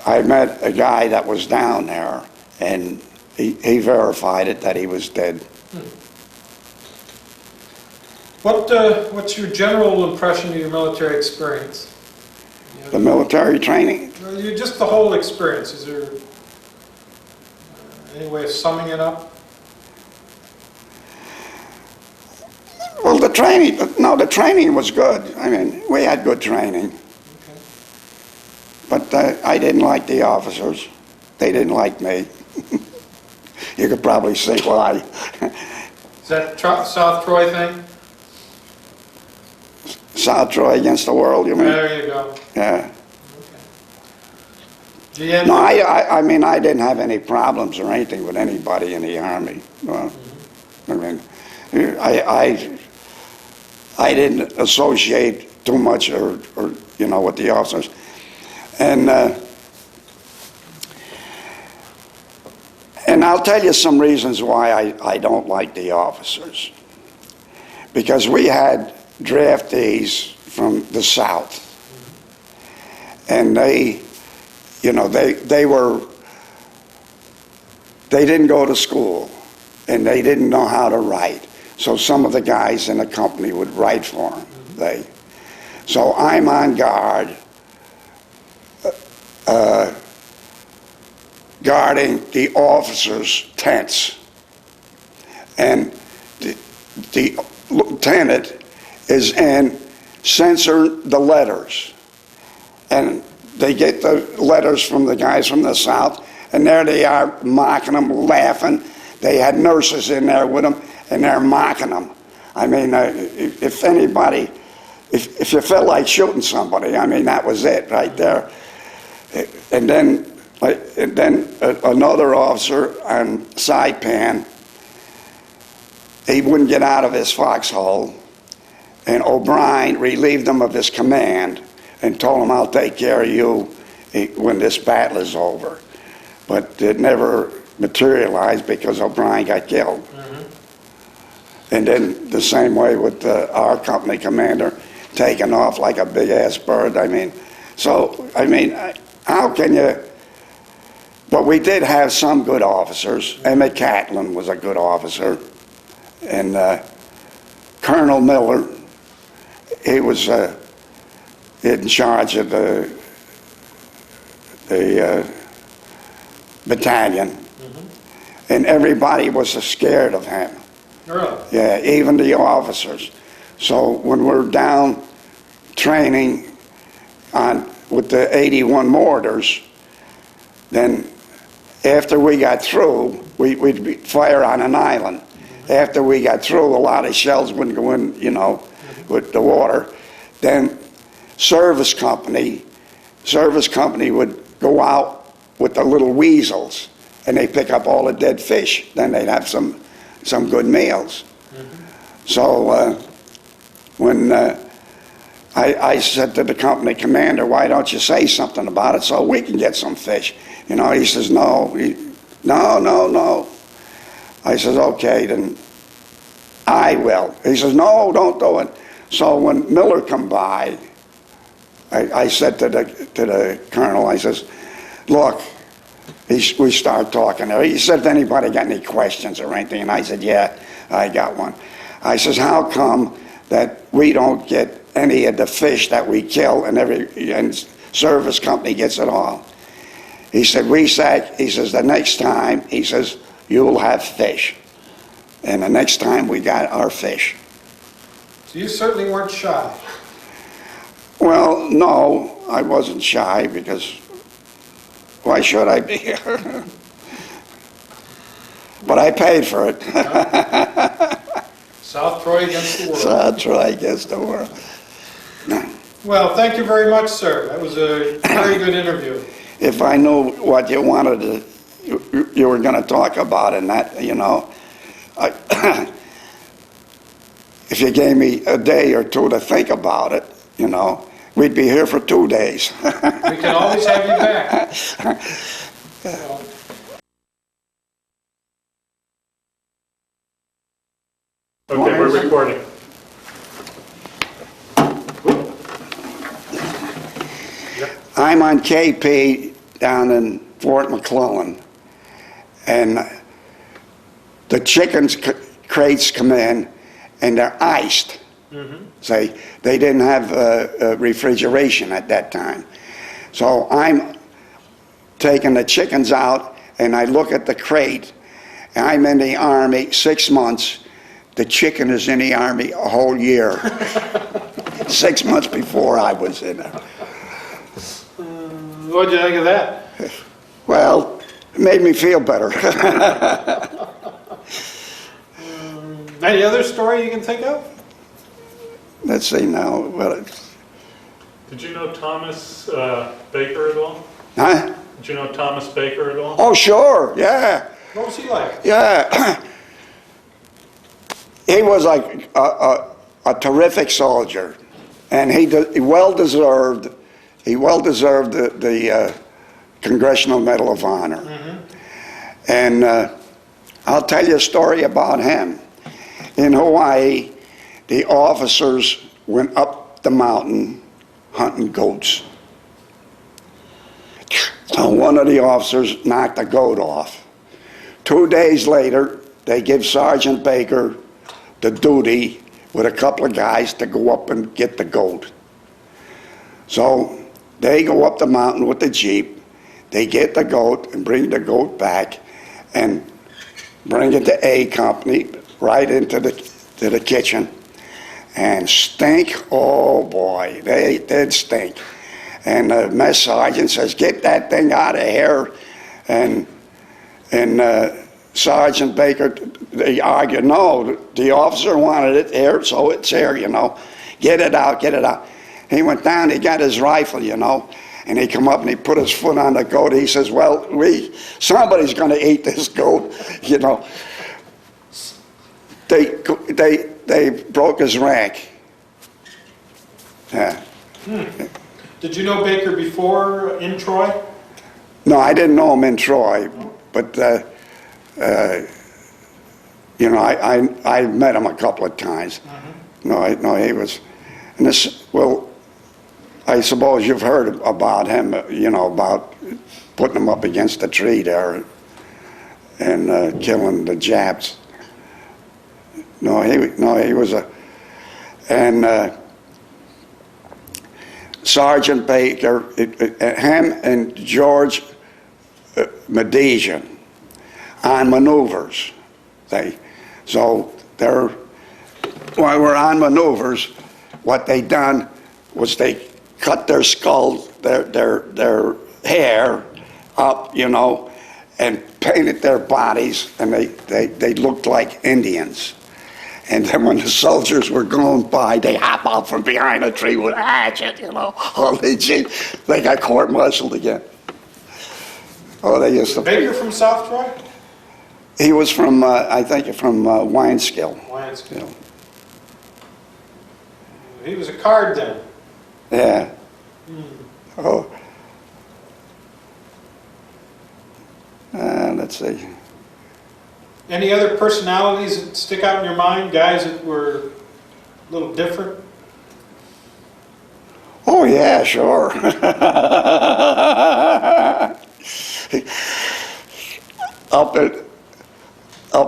I met a guy that was down there, and he verified it, that he was dead. What's your general impression of your military experience? The military training? Just the whole experience. Is there any way of summing it up? Well, the training was good. I mean, we had good training. Okay. But I didn't like the officers. They didn't like me. You could probably see why. Is that South Troy thing? South Troy against the world, you mean? There you go. Yeah. Okay. No, I mean, I didn't have any problems or anything with anybody in the Army. I mean, I didn't associate too much or with the officers. And I'll tell you some reasons why I don't like the officers. Because we had draftees from the South, and they didn't go to school, and they didn't know how to write. So some of the guys in the company would write for them. So I'm on guard, guarding the officers' tents, and the lieutenant is in censoring the letters, and they get the letters from the guys from the South, and there they are mocking them, laughing. They had nurses in there with them, and they're mocking them. I mean, if anybody, if you felt like shooting somebody, I mean, that was it right there. And then another officer on Saipan, he wouldn't get out of his foxhole, and O'Brien relieved him of his command and told him, "I'll take care of you when this battle is over." But it never materialized because O'Brien got killed. And then the same way with our company commander taking off like a big-ass bird. I mean, So, I mean, how can you, but we did have some good officers. Emmett Catlin was a good officer. And Colonel Miller, he was in charge of the battalion. And everybody was scared of him. Really? Yeah, even the officers. So when we're down training with the 81 mortars, then after we got through, we'd fire on an island. After we got through, a lot of shells wouldn't go in, you know, with the water. Then service company would go out with the little weasels, and they pick up all the dead fish. Then they'd have some good meals. So when I said to the company commander, why don't you say something about it so we can get some fish? You know, he says, no. No. I says, okay, then I will. He says, no, don't do it. So when Miller come by, I said to the colonel, I says, look, we start talking. He said, if anybody got any questions or anything? And I said, yeah, I got one. I says, how come that we don't get any of the fish that we kill and service company gets it all? He said, Weasack, he says, the next time, he says, you'll have fish. And the next time we got our fish. So you certainly weren't shy. Well, no, I wasn't shy because why should I be here? But I paid for it. South Troy against the world. South Troy against the world. Well, thank you very much, sir. That was a very good interview. If I knew what you wanted to, you were going to talk about, and that, you know, if you gave me a day or two to think about it, you know, we'd be here for 2 days. We can always have you back. Okay, we're recording. I'm on KP down in Fort McClellan, and the chickens crates come in and they're iced. Say they didn't have refrigeration at that time. So I'm taking the chickens out and I look at the crate, and I'm in the Army 6 months. The chicken is in the Army a whole year. 6 months before I was in there. What'd you think of that? Well, it made me feel better. Any other story you can think of? Let's see now. Well, Did you know Thomas Baker at all? huh? Did you know Thomas Baker at all? Oh, sure, yeah. What was he like? Yeah. He was like a terrific soldier, and he well deserved the Congressional Medal of Honor. And I'll tell you a story about him. In Hawaii, the officers went up the mountain hunting goats. So one of the officers knocked a goat off. 2 days later, they give Sergeant Baker the duty with a couple of guys to go up and get the goat. So they go up the mountain with the Jeep, they get the goat and bring the goat back and bring it to A Company right into the kitchen. And stink, oh boy, they did stink. And the mess sergeant says, get that thing out of here. And Sergeant Baker, they argued, no, the officer wanted it here, so it's here, you know. Get it out, get it out. He went down, he got his rifle, you know, and he come up and he put his foot on the goat. He says, well, somebody's going to eat this goat, you know. They broke his rank. Yeah. Did you know Baker before in Troy? No, I didn't know him in Troy, but you know, I met him a couple of times. No, he was, and this, well, I suppose you've heard about him, you know, about putting him up against a tree there and killing the Japs. No, he was a, and Sergeant Baker, him and George Medijan on maneuvers. So while we're on maneuvers, what they done was they cut their skulls, their hair up, you know, and painted their bodies, and they looked like Indians. And then when the soldiers were going by, they hop out from behind a tree with a hatchet, you know. Oh, they got court-martialed again. Oh, they used to. Baker from South Troy? He was from, I think, from Wineskill. Wineskill. He was a card then. Yeah. Oh. Let's see. Any other personalities that stick out in your mind? Guys that were a little different? Oh, yeah, sure. Up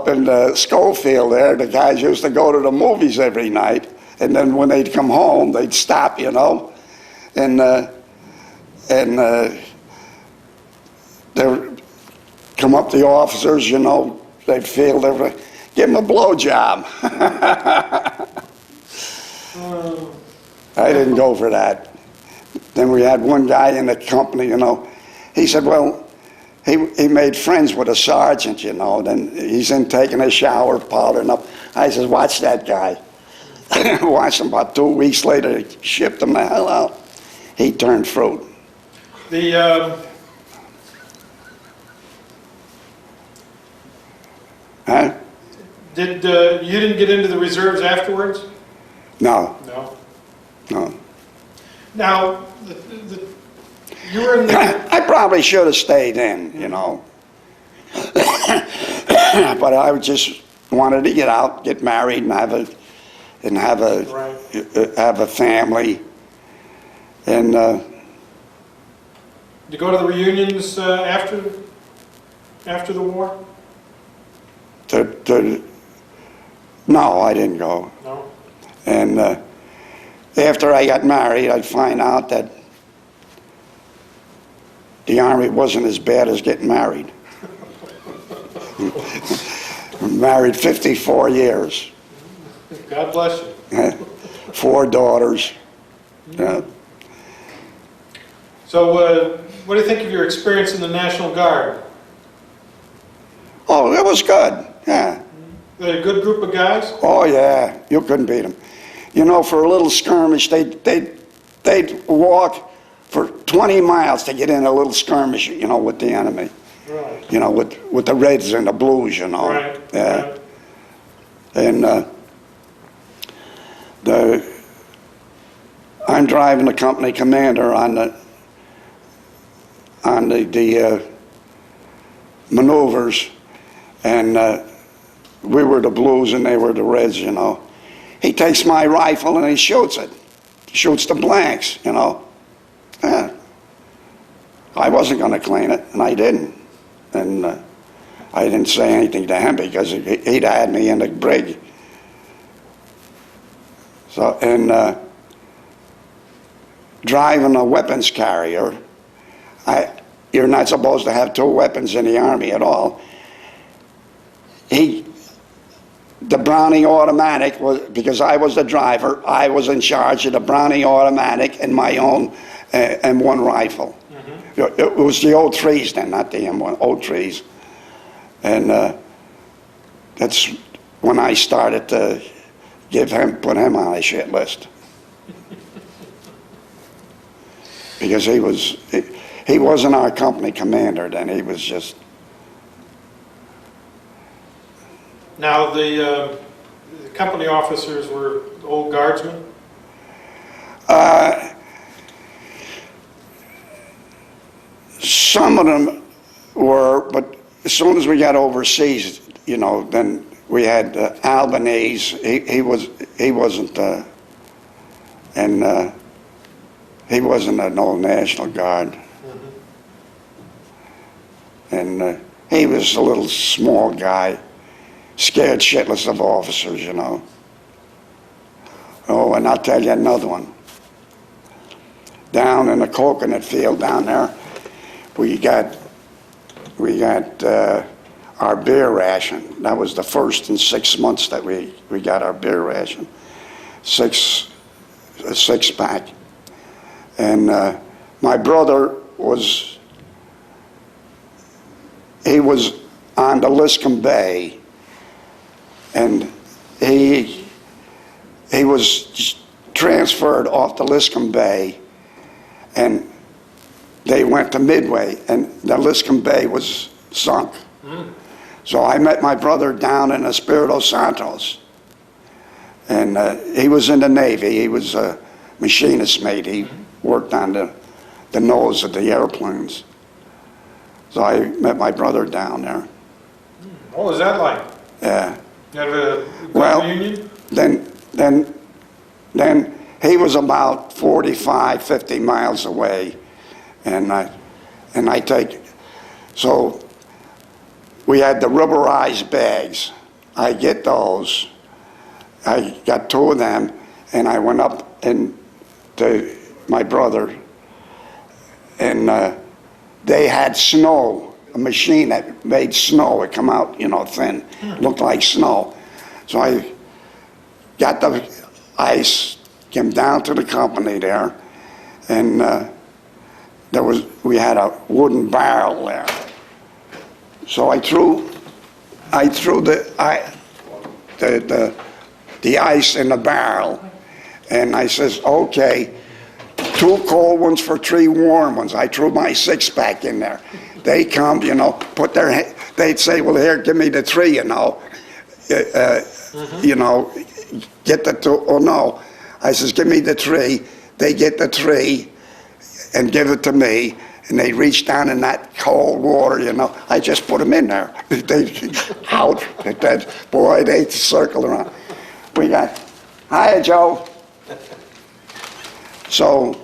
in Schofield there, the guys used to go to the movies every night, and then when they'd come home, they'd stop, you know, and they'd come up to the officers, you know, they'd feel everything, give them a blowjob. I didn't go for that. Then we had one guy in the company, you know, he said, well, he made friends with a sergeant, you know, then he's in taking a shower, powdering up. I said, watch that guy. Watched him. About 2 weeks later, he shipped him the hell out. He turned fruit. Huh? You didn't get into the reserves afterwards? No. No. No. Now, you were in the... I probably should have stayed in, you know. But I just wanted to get out, get married, and have a family. And Did you go to the reunions after the war? No, I didn't go. No. And after I got married, I'd find out that the Army wasn't as bad as getting married. Married 54 years. God bless you. 4 daughters. Yeah. So, what do you think of your experience in the National Guard? Oh, it was good. Yeah. They had a good group of guys? Oh yeah, you couldn't beat them. You know, for a little skirmish, they'd walk for 20 miles to get in a little skirmish, you know, with the enemy. Right. You know, with the Reds and the Blues, you know. Right. Yeah. Right. And I'm driving the company commander on the maneuvers, and we were the Blues and they were the Reds, you know. He takes my rifle and he shoots it. Shoots the blanks, you know. Yeah. I wasn't going to clean it, and I didn't. And I didn't say anything to him because he'd had me in the brig. So, and driving a weapons carrier, you're not supposed to have 2 weapons in the Army at all. The Browning automatic was, because I was the driver, I was in charge of the Browning automatic and my own M1 rifle. Mm-hmm. It was the old trees then, not the M1, old trees. And that's when I started to put him on a shit list. Because he wasn't our company commander then, he was just... Now, the company officers were old guardsmen? Some of them were, but as soon as we got overseas, you know, then we had Albanese. He wasn't, and He wasn't an old National Guard. And he was a little small guy, scared shitless of officers, you know. Oh, and I'll tell you another one. Down in the coconut field down there, we got our beer ration. That was the first in 6 months that we got our beer ration. A six-pack. And my brother was on the Liscombe Bay, and he was transferred off the Liscombe Bay, and they went to Midway, and the Liscombe Bay was sunk. So I met my brother down in Espiritu Santos, and he was in the Navy. He was a machinist mate. He worked on the nose of the airplanes. So I met my brother down there. What was that like? Yeah. You had a Well, reunion? then he was about 45, 50 miles away, and I take, so we had the rubberized bags. I get those. I got 2 of them, and I went up to my brother, and they had snow, a machine that made snow. It come out, you know, thin, looked like snow. So I got the ice, came down to the company there, and we had a wooden barrel there. So I threw the ice in the barrel, and I says, okay, 2 cold ones for 3 warm ones. I threw my 6-pack in there. They come, you know, they'd say, well, here, give me the 3, you know. You know, get the 2, oh no. I says, give me the 3. They get the 3 and give it to me. And they reach down in that cold water, you know. I just put them in there. They out. Boy, they circle around. We got, hiya, Joe. So,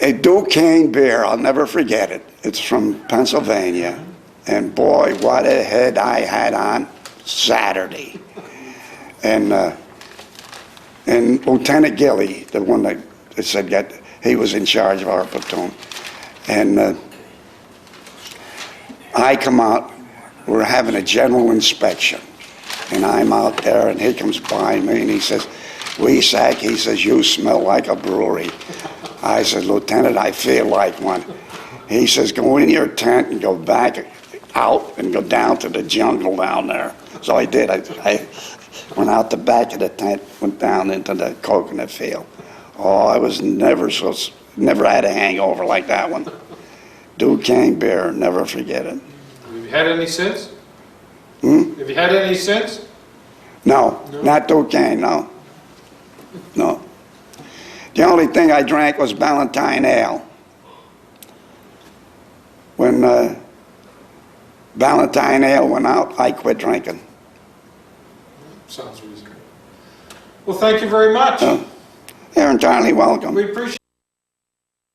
a Duquesne beer, I'll never forget it. It's from Pennsylvania. And boy, what a head I had on Saturday. And Lieutenant Gilly, the one that said he was in charge of our platoon. And I come out, we're having a general inspection. And I'm out there, and he comes by me, and he says, Weasack, he says, you smell like a brewery. I said, Lieutenant, I feel like one. He says, go in your tent and go back out and go down to the jungle down there. So I did. I went out the back of the tent, went down into the coconut field. Oh, I was never had a hangover like that one. Duquesne beer, never forget it. Have you had any since? Have you had any since? No, not Duquesne, no. No. The only thing I drank was Ballantine Ale. When Ballantine Ale went out, I quit drinking. Sounds reasonable. Well, thank you very much. You're entirely welcome. We appreciate